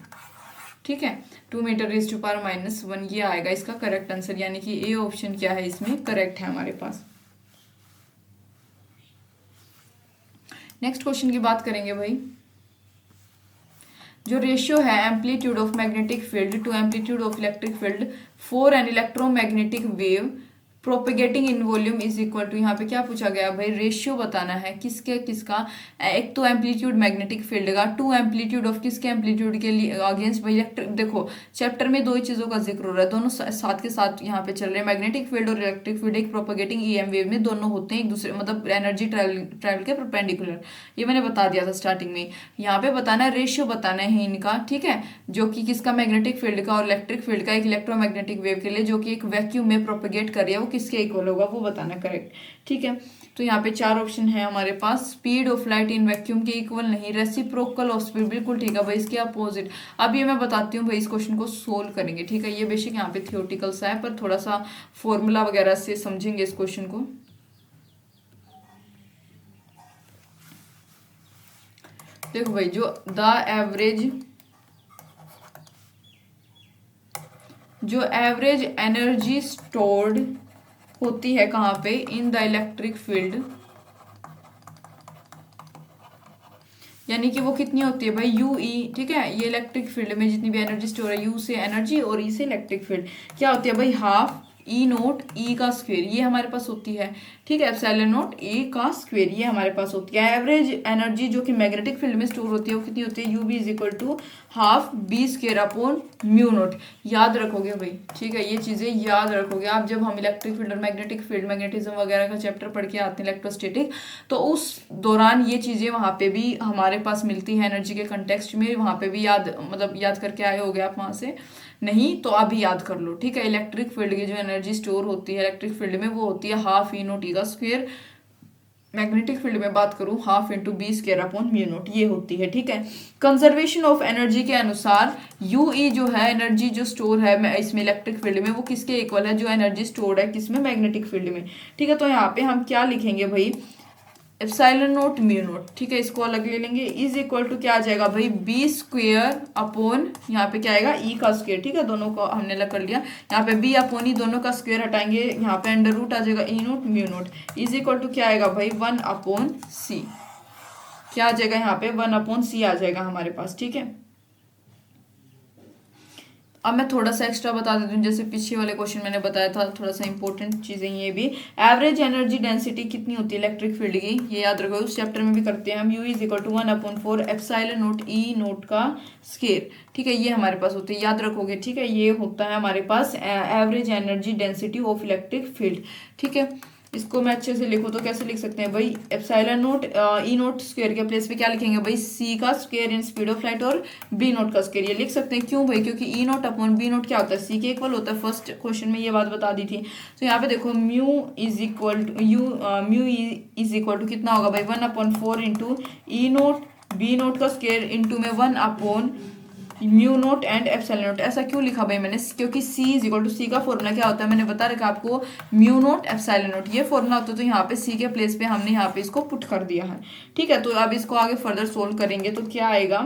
ठीक है। 2 मीटर रेज टू पावर -1 ये आएगा इसका करेक्ट आंसर, यानी कि ए ऑप्शन क्या है इसमें करेक्ट है हमारे पास। नेक्स्ट क्वेश्चन की बात करेंगे भाई, जो रेशियो है amplitude of magnetic field to amplitude of electric field for an electromagnetic wave propagating in volume is equal to, यहाँ पे क्या पूछा गया भाई, रेशियो बताना है किसके किसका, एक तो एम्पलीट्यूड मैग्नेटिक फील्ड का, टू एम्पलीट्यूड ऑफ किसके एम्पलीट्यूड के लिए अगेंस्ट भाई इलेक्ट्रिक। देखो चैप्टर में दो ही चीज़ों का जिक्र हो रहा है, दोनों साथ के साथ यहाँ पे चल रहे हैं, मैग्नेटिक फील्ड और इलेक्ट्रिक फील्ड एक प्रोपेगेटिंग ईएम वेव में दोनों होते हैं एक दूसरे, मतलब एनर्जी ट्रैवल के परपेंडिकुलर, ये मैंने बता दिया था स्टार्टिंग में। यहाँ पे बताना है रेशियो बताना है इनका, ठीक है, जो कि किसका मैग्नेटिक फील्ड का और इलेक्ट्रिक फील्ड का एक इलेक्ट्रोमैग्नेटिक वेव के लिए जो कि एक वैक्यूम में प्रोपेगेट कर रही है वो किसके इक्वल होगा वो बताना करेक्ट, ठीक है। तो यहाँ पे 4 ऑप्शन है हमारे पास, speed of light in vacuum के इक्वल नहीं, रेसिप्रोकल ऑफ स्पीड बिल्कुल ठीक है भाई, इसके अपोजिट। अब ये मैं बताती हूँ भाई, इस क्वेश्चन को सोल्व करेंगे, ठीक है। ये बेशक यहाँ पे थियोटिकल सा है पर थोड़ा सा फॉर्मूला वगैरह से समझेंगे इस क्वेश्चन को। देखो भाई, जो एवरेज एनर्जी स्टोर्ड होती है कहाँ पे, इन द इलेक्ट्रिक फील्ड, यानी कि वो कितनी होती है भाई यू ई, ठीक है। ये इलेक्ट्रिक फील्ड में जितनी भी एनर्जी स्टोर है, यू से एनर्जी और ई से इलेक्ट्रिक फील्ड, क्या होती है भाई हाफ ई नोट ई का स्क्वेयर, ये हमारे पास होती है, ठीक है। एप्सिलॉन नोट ए का स्क्वेयर ये हमारे पास होती है। एवरेज एनर्जी जो कि मैग्नेटिक फील्ड में स्टोर होती है वो कितनी होती है, u B is equal to half B square upon mu naught, याद रखोगे भाई, ठीक है। ये चीजें याद रखोगे आप जब हम इलेक्ट्रिक फील्ड और मैग्नेटिक फील्ड मैग्नेटिज्म वगैरह का चैप्टर पढ़ के आते हैं इलेक्ट्रोस्टैटिक, तो उस दौरान ये चीजें वहां पे भी हमारे पास मिलती है एनर्जी के कंटेक्स्ट में, वहां पे भी याद करके आए हो गए आप वहां से, नहीं तो अभी याद कर लो, ठीक है। इलेक्ट्रिक फील्ड की जो एनर्जी स्टोर होती है इलेक्ट्रिक फील्ड में वो होती है हाफ ई नोट ई का स्क्वेयर, मैग्नेटिक फील्ड में बात करूं half into B square upon mu naught, ये होती है, ठीक है। कंजर्वेशन ऑफ एनर्जी के अनुसार यू ई जो है एनर्जी जो स्टोर है इसमें इलेक्ट्रिक फील्ड में वो किसके इक्वल है, जो एनर्जी स्टोर्ड है किसमें मैग्नेटिक फील्ड में, ठीक है। तो यहाँ पे हम क्या लिखेंगे भाई एप्सिलॉन नोट म्यू नोट, ठीक है, इसको अलग ले लेंगे, इज इक्वल टू क्या आ जाएगा भाई बी स्क्वेयर अपॉन यहाँ पे क्या आएगा ई का स्क्वेयर, ठीक है, दोनों को हमने अलग कर लिया। यहाँ पे बी अपॉन ई दोनों का स्क्वेयर हटाएंगे, यहाँ पे अंडर रूट आ जाएगा E naught mu naught, is equal to क्या आएगा भाई 1 अपॉन सी, क्या आ जाएगा यहाँ पे 1 अपॉन सी आ जाएगा हमारे पास, ठीक है। अब मैं थोड़ा सा एक्स्ट्रा बता देती हूँ, जैसे पीछे वाले क्वेश्चन मैंने बताया था, थोड़ा सा इंपॉर्टेंट चीजें ये भी, एवरेज एनर्जी डेंसिटी कितनी होती है इलेक्ट्रिक फील्ड की, ये याद रखो, उस चैप्टर में भी करते हैं हम, u is equal to 1/4 epsilon naught E naught का स्क्वायर, ठीक है, ये हमारे पास होती है, याद रखोगे, ठीक है। ये होता है हमारे पास average energy density of electric field, ठीक है। इसको मैं अच्छे से लिखूँ तो कैसे लिख सकते हैं भाई, epsilon naught E note square के प्लेस पे क्या लिखेंगे भाई सी का square in speed of light और बी नोट का स्क्वायर, ये लिख सकते हैं, क्यों भाई, क्योंकि ई नोट अपॉन बी नोट क्या होता है सी के इक्वल होता है, फर्स्ट क्वेश्चन में ये बात बता दी थी। तो यहाँ पे देखो म्यू इज इक्वल टू कितना होगा भाई 1/4 इंटू ई नोट बी नोट का स्क्वायर इंटू में 1 upon mu note and epsilon note. ऐसा क्यों लिखा भाई मैंने, क्योंकि सी इज इक्वल टू सी का फॉर्मूला क्या होता है मैंने बता रखा आपको, म्यू नोट एप्सिलॉन नोट, ये फॉर्मूला होता है। तो यहाँ पे सी के प्लेस पे हमने यहाँ पे इसको पुट कर दिया है, ठीक है। तो अब इसको आगे फर्दर सोल्व करेंगे तो क्या आएगा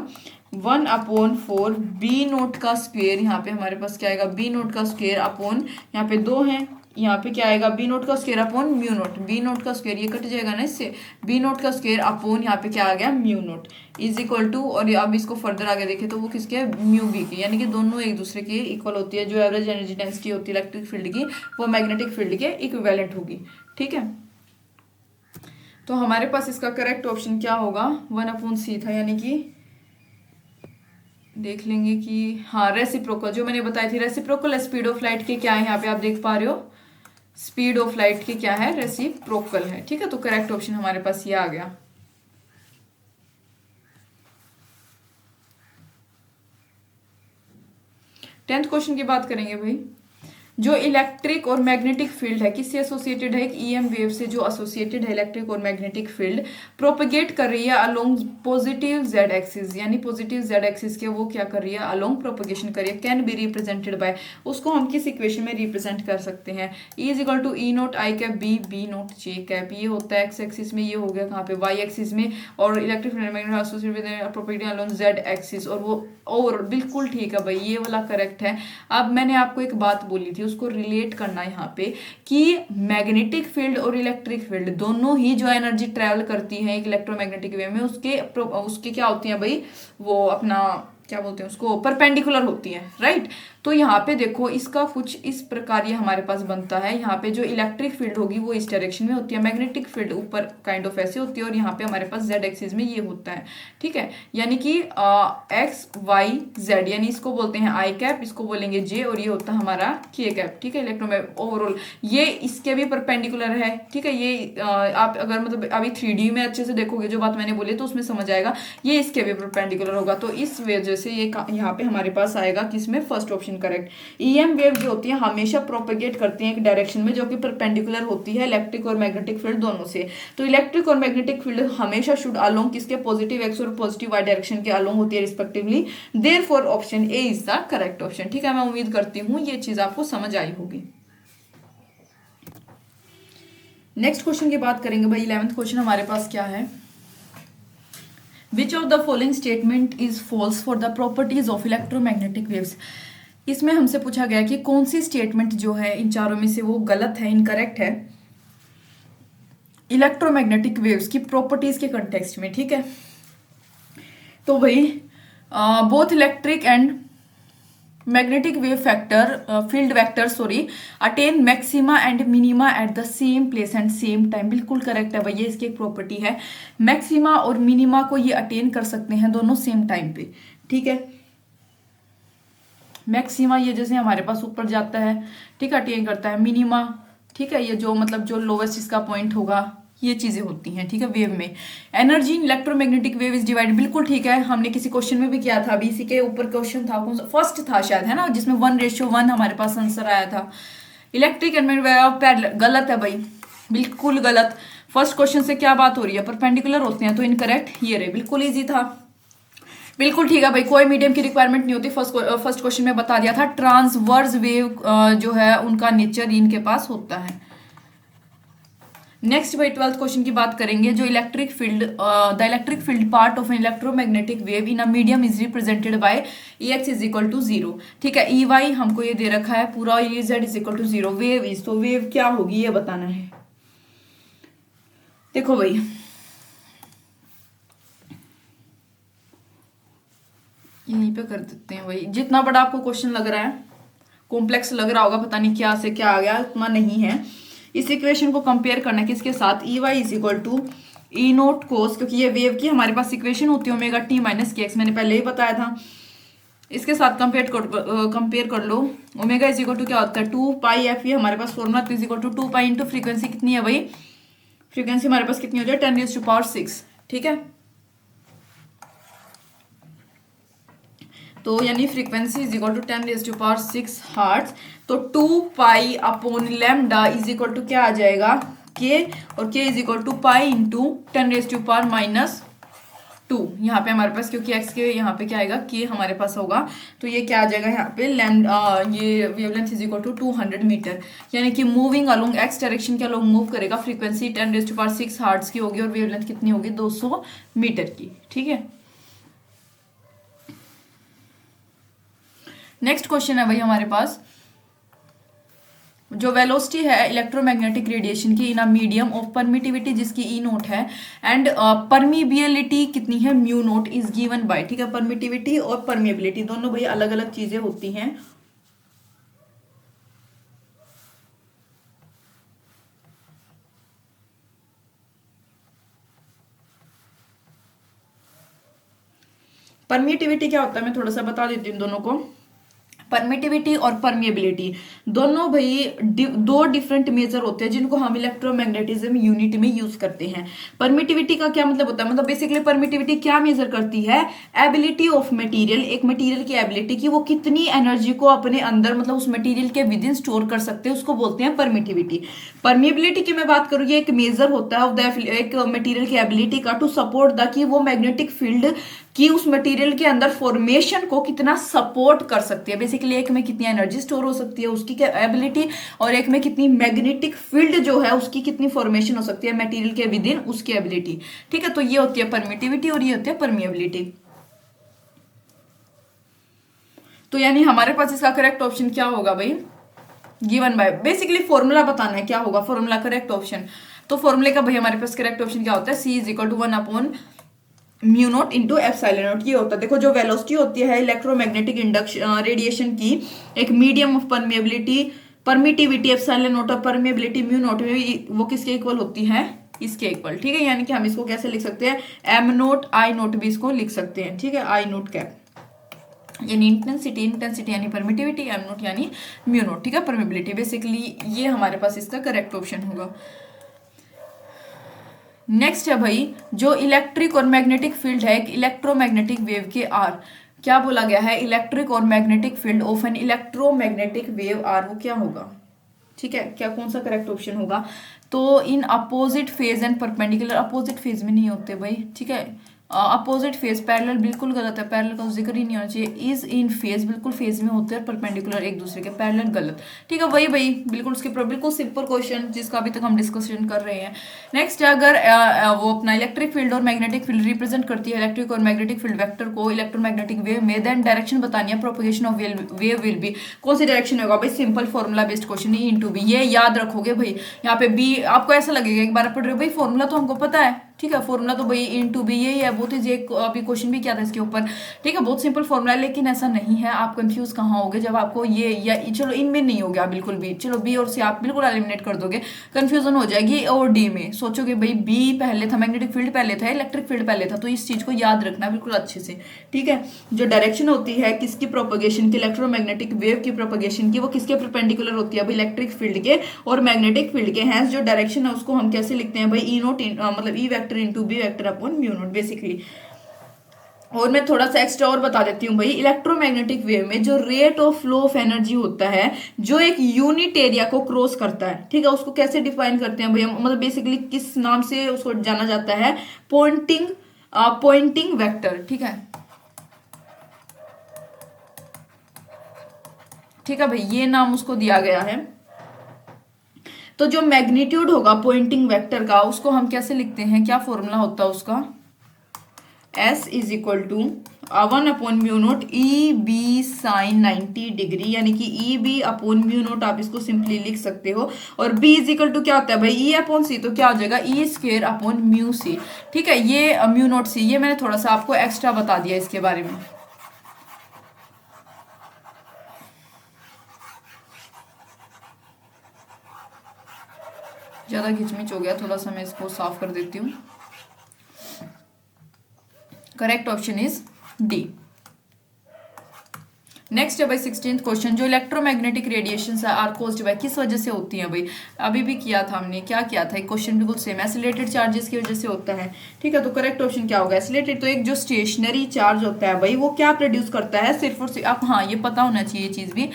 1/4 बी नोट का स्क्वेयर, यहाँ पे हमारे पास क्या आएगा बी नोट का स्क्वेयर अपॉन यहाँ पे 2 है यहाँ पे क्या आएगा, बी नोट का square upon mu naught, B naught का स्क्वायर ये कट जाएगा ना इससे, बी नोट का स्क्वायर अपॉन यहाँ पे क्या आ गया mu naught is equal to, और अब इसको फर्दर आगे देखें तो वो किसके म्यू बी की, यानी कि दोनों एक दूसरे के इक्वल होती है। जो एवरेज एनर्जी डेंसिटी होती है इलेक्ट्रिक फील्ड की वो मैग्नेटिक फील्ड के इक्विवेलेंट होगी। ठीक है, तो हमारे पास इसका करेक्ट ऑप्शन क्या होगा, 1/c था, यानी कि देख लेंगे कि हाँ रेसिप्रोकल, जो मैंने बताई थी रेसिप्रोकल स्पीड ऑफ लाइट के क्या है, यहाँ पे आप देख पा रहे हो स्पीड ऑफ लाइट की क्या है, रेसिप्रोकल है। ठीक है, तो करेक्ट ऑप्शन हमारे पास ये आ गया। 10th क्वेश्चन की बात करेंगे भाई। जो इलेक्ट्रिक और मैग्नेटिक फील्ड है किससे एसोसिएटेड है, ईएम वेव से जो एसोसिएटेड है इलेक्ट्रिक और मैग्नेटिक फील्ड प्रोपेगेट कर रही है अलोंग पॉजिटिव जेड एक्सिस, यानी पॉजिटिव जेड एक्सिस के वो क्या कर रही है अलोंग प्रोपेगेशन कर रही है, कैन बी रिप्रेजेंटेड बाय, उसको हम किस इक्वेशन में रिप्रेजेंट कर सकते हैं, E is equal to E naught I cap B B naught j cap, ये होता है एक्स एक्सिस में, ये हो गया कहाँ पे वाई एक्सिस में, और electric field magnetic associated with propagating along Z axis, और वो और बिल्कुल ठीक है भाई, ये वाला करेक्ट है। अब मैंने आपको एक बात बोली थी उसको रिलेट करना यहाँ पे कि मैग्नेटिक फील्ड और इलेक्ट्रिक फील्ड दोनों ही जो एनर्जी ट्रेवल करती है एक इलेक्ट्रोमैग्नेटिक वेव में उसके क्या होती है भाई, वो अपना क्या बोलते हैं उसको परपेंडिकुलर होती है, राइट। तो यहाँ पे देखो इसका कुछ इस प्रकार ये हमारे पास बनता है, यहाँ पे जो इलेक्ट्रिक फील्ड होगी वो इस डायरेक्शन में होती है, मैग्नेटिक फील्ड ऊपर काइंड ऑफ ऐसे होती है, और यहाँ पे हमारे पास जेड एक्सिस में ये होता है। ठीक है, यानी कि एक्स वाई जेड, यानी इसको बोलते हैं आई कैप, इसको बोलेंगे जे, और ये होता है हमारा के कैप। ठीक है, इलेक्ट्रोमैग्नेटिक ओवरऑल ये इसके भी परपेंडिकुलर है। ठीक है, ये आप अगर मतलब अभी 3D में अच्छे से देखोगे जो बात मैंने बोली तो उसमें समझ आएगा, ये इसके भी परपेंडिकुलर होगा, तो इस वजह से ये यहाँ पे हमारे पास आएगा किसमें, first option correct. EM wave जो होती है हमेशा प्रोपेगेट करती है एक डायरेक्शन में जो कि परपेंडिकुलर होती है इलेक्ट्रिक और मैग्नेटिक फील्ड दोनों से, तो इलेक्ट्रिक और मैग्नेटिक फील्ड हमेशा शुड अलोंग किसके पॉजिटिव एक्स और पॉजिटिव वाई डायरेक्शन के अलोंग होती है respectively, therefore option A is the correct option. ठीक है, मैं उम्मीद करती हूँ ये चीज आपको समझ आई होगी। नेक्स्ट क्वेश्चन की बात करेंगे भाई। 11th क्वेश्चन हमारे पास क्या है, Which of the following statement is false for the properties of electromagnetic waves? इसमें हमसे पूछा गया कि कौन सी स्टेटमेंट जो है इन चारों में से वो गलत है, इनकरेक्ट है इलेक्ट्रोमैग्नेटिक वेव्स की प्रॉपर्टीज के कंटेक्स्ट में। ठीक है, तो भाई both electric and magnetic wave factor field vector attain maxima and minima at the same place and same time, बिल्कुल करेक्ट है भाई, ये इसकी एक प्रॉपर्टी है। मैक्सिमा और मिनिमा को ये अटेन कर सकते हैं दोनों सेम टाइम पे। ठीक है, मैक्सिमा ये जैसे हमारे पास ऊपर जाता है, ठीक है, अटेन करता है, मिनिमा ठीक है ये जो मतलब जो लोवेस्ट इसका पॉइंट होगा, ये चीजें होती हैं। ठीक है, वेव में energy in electromagnetic wave is divide, बिल्कुल ठीक है, हमने किसी क्वेश्चन में भी किया था, अभी इसी के ऊपर क्वेश्चन था, कौन सा फर्स्ट था शायद, है ना, जिसमें 1:1 हमारे पास आंसर आया था। इलेक्ट्रिक एंड पैरेलल, गलत है भाई, बिल्कुल गलत। फर्स्ट क्वेश्चन से क्या बात हो रही है, परपेंडिकुलर होते हैं, तो इनकरेक्ट ये रहे, बिल्कुल ईजी था, बिल्कुल ठीक है भाई, कोई मीडियम की रिक्वायरमेंट नहीं होती। फर्स्ट क्वेश्चन में बता दिया था, ट्रांसवर्स वेव जो है उनका नेचर इनके पास होता है। नेक्स्ट भाई 12th क्वेश्चन की बात करेंगे, जो electric field the electric field part of an electromagnetic wave in a medium is represented by Ex is equal to 0। ठीक है, Ey हमको ये दे रखा है पूरा, Ez is equal to 0, wave is, तो वेव क्या होगी ये बताना है। देखो भाई यहीं पे कर देते हैं भाई, जितना बड़ा आपको क्वेश्चन लग रहा है, कॉम्प्लेक्स लग रहा होगा, पता नहीं क्या से क्या आ गया, उतना नहीं है। इस इक्वेशन को कंपेयर करना है किसके साथ, Ey is equal to E naught cos, क्योंकि ये वेव की हमारे पास इक्वेशन होती है omega T minus K X, मैंने पहले ही बताया था। इसके साथ कंपेयर कर लो, ओमेगा इज इक्वल टू क्या होता है 2 पाई एफ, ये हमारे पास formula is equal to 2 pi into frequency कितनी है भाई, फ्रीक्वेंसी हमारे पास कितनी हो जाए 10⁶। ठीक है, तो यानी frequency is equal to 10⁶ hertz, तो 2 pi upon lambda is equal to क्या आ जाएगा के, और k is equal to pi into 10⁻²। यहाँ पे हमारे पास क्योंकि एक्स के यहाँ पे क्या आएगा के हमारे पास होगा, तो ये क्या आ जाएगा यहाँ पे लैम्डा, ये wavelength is equal to 200 metre, यानी कि मूविंग अलोंग एक्स डायरेक्शन के अलोंग मूव करेगा, फ्रीक्वेंसी 10⁶ हर्ट्ज की होगी और वेवलेंथ कितनी होगी 200 मीटर की। ठीक है, नेक्स्ट क्वेश्चन है भाई हमारे पास, जो वेलोसिटी है इलेक्ट्रोमैग्नेटिक रेडिएशन की इन अ मीडियम ऑफ परमिटिविटी जिसकी ई नोट है, एंड परमिबिलिटी कितनी है, mu naught is given by, ठीक है, परमिटिविटी और परमिबिलिटी दोनों भाई अलग अलग चीजें होती हैं। परमिटिविटी क्या होता है मैं थोड़ा सा बता देती हूँ दोनों को। परमिटिविटी और परमिएबिलिटी दोनों भाई दो डिफरेंट मेजर होते हैं जिनको हम इलेक्ट्रोमैग्नेटिज्म यूनिट में यूज करते हैं। परमिटिविटी का क्या मतलब होता है, मतलब बेसिकली परमिटिविटी क्या मेजर करती है, एबिलिटी ऑफ मटेरियल, एक मटेरियल की एबिलिटी की वो कितनी एनर्जी को अपने अंदर मतलब उस मटेरियल के विद इन स्टोर कर सकते हैं, उसको बोलते हैं परमिटिविटी। परमिएबिलिटी की मैं बात करूँ, ये एक मेजर होता है एक मटेरियल की एबिलिटी का टू सपोर्ट द कि वो मैग्नेटिक फील्ड कि उस मटेरियल के अंदर फॉर्मेशन को कितना सपोर्ट कर सकती है। बेसिकली एक में कितनी एनर्जी स्टोर हो सकती है उसकी क्या एबिलिटी, और एक में कितनी मैग्नेटिक फील्ड जो है उसकी कितनी फॉर्मेशन हो सकती है मटेरियल के विद इन उसकी एबिलिटी, ठीक है। तो ये होती है परमिटिविटी और ये होती है परमिएबिलिटी। तो यानी हमारे पास इसका करेक्ट ऑप्शन क्या होगा भाई, गिवन बाय, बेसिकली फॉर्मूला बताना है क्या होगा फॉर्मूला करेक्ट ऑप्शन। तो फॉर्मूले का भाई हमारे पास करेक्ट ऑप्शन क्या होता है, C = 1 mu naught into epsilon note. ये होता है, देखो जो वेलोसिटी होती है इलेक्ट्रोमैग्नेटिक इंडक्शन रेडिएशन की एक medium of permeability permittivity epsilon note और परमिएबिलिटी म्यू नोट में वो किसके इक्वल होती है, इसके इक्वल, ठीक है। यानी कि हम इसको कैसे लिख सकते हैं, एम नोट आई नोट भी इसको लिख सकते हैं, ठीक है, आई नोट कैप यानी इंटेंसिटी यानी परमिटिविटी, एम नोट यानी म्यू नोट, ठीक है, परमिबिलिटी। बेसिकली ये हमारे पास इसका करेक्ट ऑप्शन होगा। नेक्स्ट है भाई जो इलेक्ट्रिक और मैग्नेटिक फील्ड है एक इलेक्ट्रोमैग्नेटिक वेव के आर, क्या बोला गया है, इलेक्ट्रिक और magnetic field of an electromagnetic wave are, वो क्या होगा, ठीक है, क्या कौन सा करेक्ट ऑप्शन होगा। तो in opposite phase and perpendicular, opposite phase में नहीं होते भाई, ठीक है, अपोजिट फेज, पैरेलल बिल्कुल गलत है, पैरेलल का जिक्र ही नहीं होना चाहिए, इज इन फेज बिल्कुल फेज में होते हैं, परपेंडिकुलर एक दूसरे के, पैरेलल गलत, ठीक है, वही भाई बिल्कुल उसके बिल्कुल सिंपल क्वेश्चन जिसका अभी तक हम डिस्कशन कर रहे हैं। नेक्स्ट अगर वो अपना इलेक्ट्रिक फील्ड और मैग्नेटिक फील्ड रिप्रेजेंट करती है इलेक्ट्रिक और मैग्नेटिक फील्ड वेक्टर को इलेक्ट्रोमैग्नेटिक वेव में, देन डायरेक्शन बतानी है, propagation of wave will be, कौन सी डायरेक्शन होगा भाई, simple formula based question E into B, ये याद रखोगे भाई। यहाँ पे बी आपको ऐसा लगेगा एक बार पढ़ रहे हो भाई फॉर्मूला तो हमको पता है, ठीक है, फॉर्मूला तो भाई इंटू बी यही है, बहुत ही अभी क्वेश्चन भी किया था इसके ऊपर, ठीक है, बहुत सिंपल फॉर्मूला है, लेकिन ऐसा नहीं है। आप कंफ्यूज कहाँ होगे जब आपको ये या चलो इनमें नहीं हो गया बिल्कुल भी, चलो बी और सी आप बिल्कुल एलिमिनेट कर दोगे, कंफ्यूजन हो जाएगी, और डी में सोचोगे भाई बी पहले था, मैग्नेटिक फील्ड पहले था, इलेक्ट्रिक फील्ड पहले था, तो इस चीज को याद रखना बिल्कुल अच्छे से, ठीक है। जो डायरेक्शन होती है किसकी प्रोपगेशन की, इलेक्ट्रोमैग्नेटिक वेव की प्रोपगेशन की, वो किसके परपेंडिकुलर होती है भाई, इलेक्ट्रिक फील्ड के और मैग्नेटिक फील्ड के, हैं जो डायरेक्शन है उसको हम कैसे लिखते हैं भाई, ई नोट मतलब E vector into B vector upon mu naught basically. और मैं थोड़ा सा एक्स्ट्रा और बता देती हूँ भाई, इलेक्ट्रोमैग्नेटिक वेव में जो rate of flow of energy होता है जो एक यूनिट एरिया को क्रॉस करता है, ठीक है, उसको कैसे डिफाइन करते हैं भैया, मतलब बेसिकली किस नाम से उसको जाना जाता है, पॉइंटिंग वेक्टर, ठीक है, ठीक है भाई, ये नाम उसको दिया गया है। तो जो मैग्नीट्यूड होगा पॉइंटिंग वेक्टर का उसको हम कैसे लिखते हैं, क्या फॉर्मूला होता है उसका, S = 1 upon mu naught E B sine 90 degree, यानी कि E B upon mu naught आप इसको सिंपली लिख सकते हो, और B = क्या होता है भाई, E अपॉन सी, तो क्या हो जाएगा E² अपॉन म्यू सी, ठीक है, ये म्यू नोट सी, ये मैंने थोड़ा सा आपको एक्स्ट्रा बता दिया इसके बारे में। ज्यादा घिचमिच हो गया थोड़ा सा, मैं इसको साफ कर देती हूँ। Correct option is D. Next है भाई 16th क्वेश्चन, जो electromagnetic radiation are caused by, किस वजह से होती है भाई, अभी भी किया था हमने, क्या किया था, एक क्वेश्चन बिल्कुल सेम, एसिलेटेड चार्जेस की वजह से होता है, ठीक है। तो करेक्ट ऑप्शन क्या होगा, एसिलेटेड, तो एक जो स्टेशनरी चार्ज होता है भाई वो क्या प्रोड्यूस करता है, सिर्फ और सिर्फ आप, हाँ ये पता होना चाहिए चीज भी,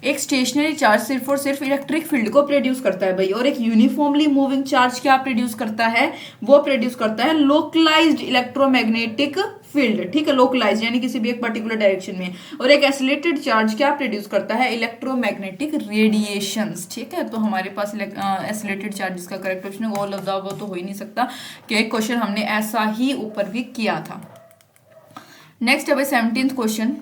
एक स्टेशनरी चार्ज सिर्फ और सिर्फ इलेक्ट्रिक फील्ड को प्रोड्यूस करता है भाई, और एक यूनिफॉर्मली मूविंग चार्ज क्या प्रोड्यूस करता है, वो प्रोड्यूस करता है लोकलाइज्ड इलेक्ट्रोमैग्नेटिक फील्ड, ठीक है, लोकलाइज्ड यानी किसी भी एक पर्टिकुलर डायरेक्शन में, और एक एसिलेटेड चार्ज क्या प्रोड्यूस करता है, इलेक्ट्रोमैग्नेटिक रेडिएशंस, ठीक है। तो हमारे पास एसिलेटेड चार्ज का करेक्ट ऑप्शन है, ऑल ऑफ द अबव तो हो ही नहीं सकता, कि एक क्वेश्चन हमने ऐसा ही ऊपर भी किया था। नेक्स्ट है भाई 17th question,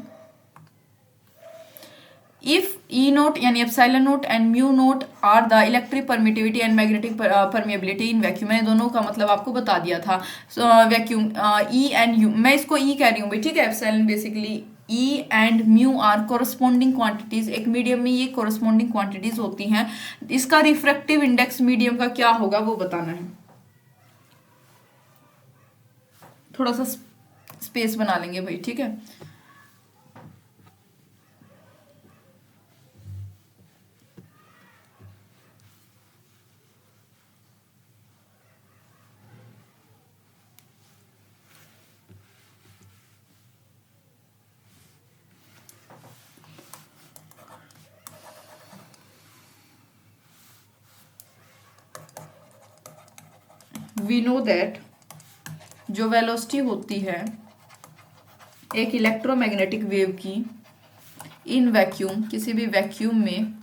if E naught यानी epsilon naught and mu naught are the electric permittivity and magnetic permeability in vacuum. मैंने दोनों का मतलब आपको बता दिया था। वैक्यूम ई एंड यू, मैं इसको ई कह रही हूँ भाई, ठीक है। Epsilon basically E and mu are corresponding quantities. एक मीडियम में ये कोरस्पॉन्डिंग क्वांटिटीज होती हैं। इसका रिफ्रैक्टिव इंडेक्स मीडियम का क्या होगा वो बताना है। थोड़ा सा स्पेस बना लेंगे भाई, ठीक है। वी नो दैट जो वेलोसिटी होती है एक इलेक्ट्रोमैग्नेटिक वेव की इन वैक्यूम, किसी भी वैक्यूम में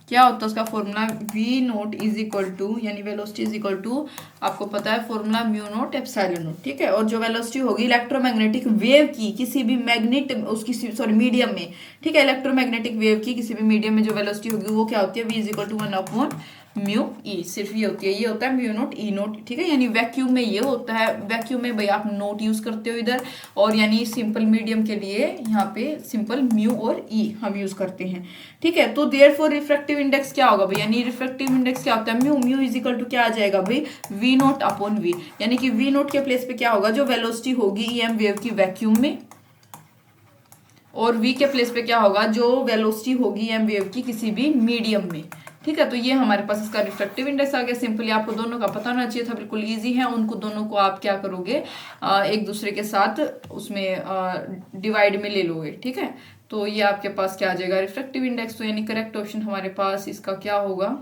क्या होता है उसका formula V naught is equal to, यानी वेलोसिटी इज इक्वल टू, आपको पता है formula mu naught epsilon naught, ठीक है। और जो वेलोसिटी होगी इलेक्ट्रोमैग्नेटिक वेव की किसी भी मैग्नेट उसकी सॉरी मीडियम में, ठीक है, इलेक्ट्रोमैग्नेटिक वेव की किसी भी मीडियम में जो वेलोसिटी होगी वो क्या होती है, V is equal to 1/, mu E, सिर्फ ये होती है, ये होता है म्यू नोट ई नोट, ठीक है। यानी वैक्यूम में ये होता है, वैक्यूम में भाई आप नोट यूज करते हो इधर, और यानी सिंपल मीडियम के लिए यहाँ पे सिंपल म्यू और ई हम यूज करते हैं, ठीक है। तो देयरफॉर रिफ्रैक्टिव इंडेक्स क्या होगा भाई, यानी रिफ्रैक्टिव इंडेक्स क्या होता है, mu, mu is equal to क्या आ जाएगा भाई, वी नोट अपॉन वी, यानी कि वी नोट के प्लेस पे क्या होगा, जो वेलोसिटी होगी ई एम वेव की वैक्यूम में, और v के प्लेस पे क्या होगा, जो वेलोसिटी होगी एम वेव की किसी भी मीडियम में, ठीक है। तो ये हमारे पास इसका रिफ्रैक्टिव इंडेक्स आ गया। सिंपली आपको दोनों का पता होना चाहिए था, बिल्कुल इजी है। उनको दोनों को आप क्या करोगे, एक दूसरे के साथ उसमें डिवाइड में ले लोगे, ठीक है। तो ये आपके पास क्या आ जाएगा, रिफ्रैक्टिव इंडेक्स। तो यानी करेक्ट ऑप्शन हमारे पास इसका क्या होगा,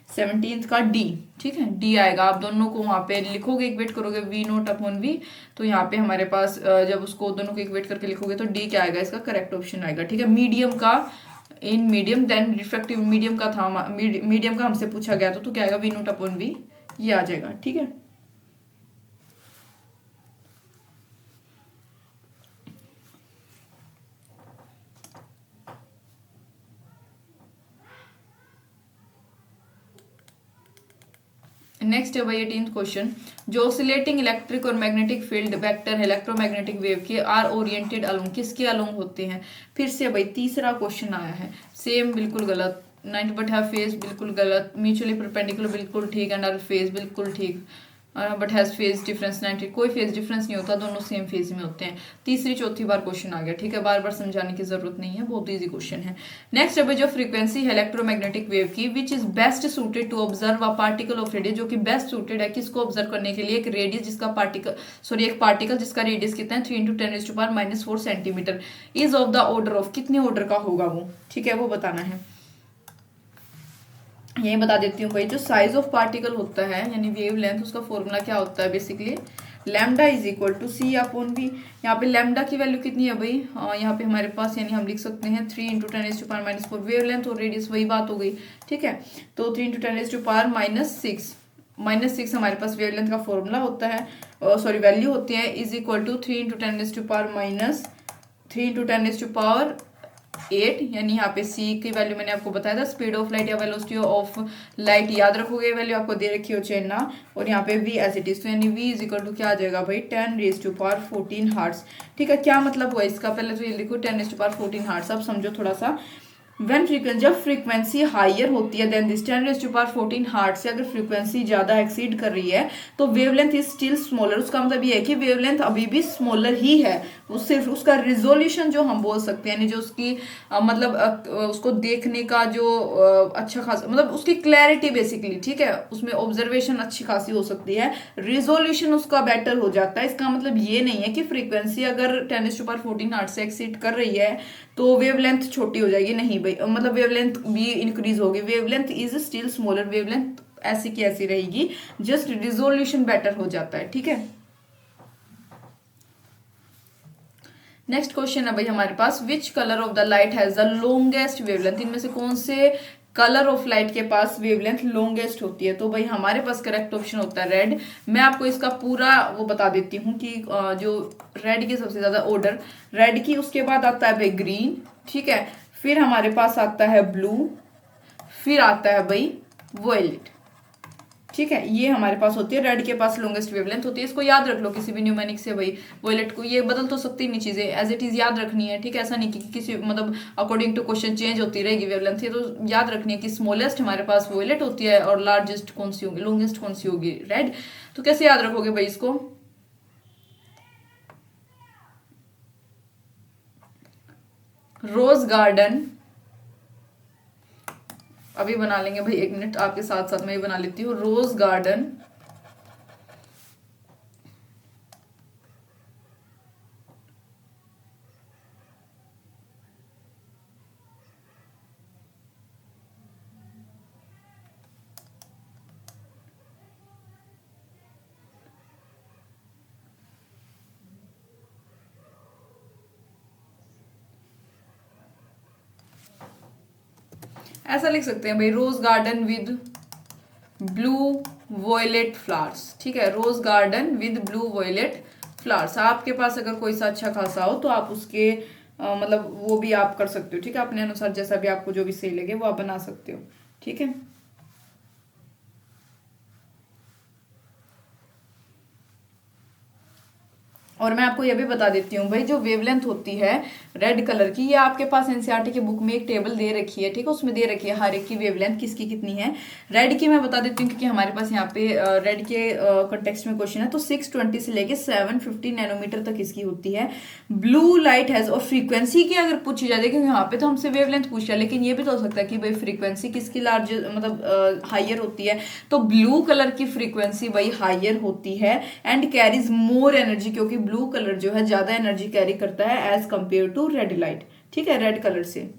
17th का डी, ठीक है, डी आएगा। आप दोनों को वहां पे लिखोगे, इक्वेट करोगे वी नोट अपॉन वी, तो यहाँ पे हमारे पास जब उसको दोनों को इक्वेट करके लिखोगे तो डी क्या आएगा, इसका करेक्ट ऑप्शन आएगा, ठीक है। मीडियम का, in medium then refractive medium का था, मीडियम का हमसे पूछा गया तो क्या आएगा, वी नोट अपॉन वी, ये आ जाएगा, ठीक है। नेक्स्ट है भाई 18th क्वेश्चन, जो ऑसिलेटिंग इलेक्ट्रिक और मैग्नेटिक फील्ड वेक्टर है इलेक्ट्रोमैग्नेटिक वेव के आर ओरिएंटेड अलोंग, किसके अलोंग होते हैं। फिर से भाई तीसरा क्वेश्चन आया है, सेम बिल्कुल गलत, 90 बट हैव फेज बिल्कुल गलत, म्यूचुअली परपेंडिकुलर बिल्कुल ठीक, एंड आर फेज बिल्कुल ठीक, बट हैज फेज डिफरेंस 90, कोई फेज डिफरेंस नहीं होता, दोनों सेम फेज में होते हैं। तीसरी चौथी बार क्वेश्चन आ गया, ठीक है, बार बार समझाने की जरूरत नहीं है, बहुत इजी क्वेश्चन है। नेक्स्ट है जो फ्रीक्वेंसी है इलेक्ट्रोमैग्नेटिक वेव की which is best suited to observe a particle of radius, जो कि बेस्ट सूटेड है किसको ऑब्जर्व करने के लिए, एक रेडियस जिसका पार्टिकल एक पार्टिकल जिसका रेडियस कितना है 3 × 10⁻⁻⁴ centimetre, is of the order of, कितने ऑर्डर का होगा वो, ठीक है, वो बताना है। यही बता देती हूँ भाई, जो साइज ऑफ पार्टिकल होता है यानी वेव लेंथ, उसका फॉर्मूला क्या होता है basically, lambda is equal to C upon V. यहाँ पे लैम्डा की वैल्यू कितनी है भाई, यहाँ पे हमारे पास यानी हम लिख सकते हैं 3 × 10⁻⁻⁴ वेव लेंथ और रेडियस, वही बात हो गई, ठीक है। तो 3 × 10⁻⁻⁶, -6 हमारे पास वेव लेंथ का फॉर्मूला होता है, सॉरी वैल्यू होती है, इज इक्वल टू 3 × 10⁻⁻8, यानी यहाँ पे c की वैल्यू मैंने आपको बताया था, स्पीड ऑफ लाइट या वेलोसिटी ऑफ लाइट, याद रखोगे वैल्यू आपको दे रखी हो चेन्ना, और यहाँ पे v एज इट इज, तो यानी v इज इक्वल टू क्या आ जाएगा भाई 10⁻14 हर्ट्ज, ठीक है। क्या मतलब हुआ इसका, पहले तो ये लिखो 10⁻14 हर्ट्ज। अब समझो थोड़ा सा, वेन फ्रीक्वेंसी, जब फ्रीक्वेंसी हाइयर होती है देन दिस 10⁻14 हार्ट से अगर फ्रीक्वेंसी ज्यादा एक्सीड कर रही है तो वेवलेंथ इज स्टिल स्मॉलर, उसका मतलब ये है कि वेवलेंथ अभी भी स्मॉलर ही है, सिर्फ उसका रिजोल्यूशन जो हम बोल सकते हैं, यानी जो उसकी मतलब उसको देखने का जो अच्छा खासा मतलब उसकी क्लैरिटी बेसिकली, ठीक है, उसमें ऑब्जर्वेशन अच्छी खासी हो सकती है, रिजोल्यूशन उसका बेटर हो जाता है। इसका मतलब ये नहीं है कि फ्रीक्वेंसी अगर 10⁻14 हार्ट से एक्सीड कर रही है तो वेवलेंथ छोटी हो जाएगी, नहीं भाई, मतलब वेवलेंथ भी इंक्रीज होगी, wavelength is still smaller, wavelength ऐसी की ऐसी रहेगी, जस्ट रिजोल्यूशन बेटर हो जाता है, ठीक है। नेक्स्ट क्वेश्चन है भाई हमारे पास, which colour of the light has the longest wavelength, इनमें से कौन से कलर ऑफ लाइट के पास वेवलेंथ लॉन्गेस्ट होती है। तो भाई हमारे पास करेक्ट ऑप्शन होता है रेड। मैं आपको इसका पूरा वो बता देती हूँ कि जो रेड की सबसे ज्यादा ऑर्डर रेड की, उसके बाद आता है भाई ग्रीन, ठीक है, फिर हमारे पास आता है ब्लू, फिर आता है भाई वॉयलेट, ठीक है। ये हमारे पास होती है, रेड के पास लॉन्गेस्ट वेवलेंथ होती है। इसको याद रख लो किसी भी न्यूमेरिक से भाई। वॉयलेट को ये बदल तो सकती नहीं, चीजें एज इट इज याद रखनी है, ठीक है। ऐसा नहीं कि किसी मतलब अकॉर्डिंग टू क्वेश्चन चेंज होती रहेगी वेवलेंथ, ये तो याद रखनी है कि स्मॉलेस्ट हमारे पास वॉयलेट होती है और लार्जेस्ट कौन सी होगी, लॉन्गेस्ट कौन सी होगी, रेड। तो कैसे याद रखोगे भाई इसको? रोज गार्डन, अभी बना लेंगे भाई, 1 मिनट आपके साथ साथ मैं ये बना लेती हूँ। रोज गार्डन ऐसा लिख सकते हैं भाई, rose garden with blue violet flowers, ठीक है। Rose garden with blue violet flowers. आपके पास अगर कोई सा अच्छा खासा हो तो आप उसके मतलब वो भी आप कर सकते हो, ठीक है। अपने अनुसार जैसा भी आपको जो भी सही लगे वो आप बना सकते हो, ठीक है। और मैं आपको यह भी बता देती हूँ भाई, जो वेवलेंथ होती है रेड कलर की, ये आपके पास एनसीईआरटी के बुक में एक टेबल दे रखी है, ठीक है। उसमें दे रखी है हर एक की वेवलेंथ किसकी कितनी है। रेड की मैं बता देती हूँ क्योंकि हमारे पास यहाँ पे रेड के कंटेक्स्ट में क्वेश्चन है। तो 620 से लेके 750 नैनोमीटर तक इसकी होती है। ब्लू लाइट हैज, और फ्रीक्वेंसी की अगर पूछी जाए, क्योंकि यहाँ पे तो हमसे वेवलेंथ पूछ रहा है, लेकिन ये भी तो हो सकता है कि भाई फ्रीक्वेंसी किसकी लार्ज मतलब हाइयर होती है। तो ब्लू कलर की फ्रीक्वेंसी भाई हाइयर होती है एंड कैरीज मोर एनर्जी, क्योंकि ब्लू कलर जो है ज्यादा एनर्जी कैरी करता है as compare to red light, ठीक है, रेड कलर से।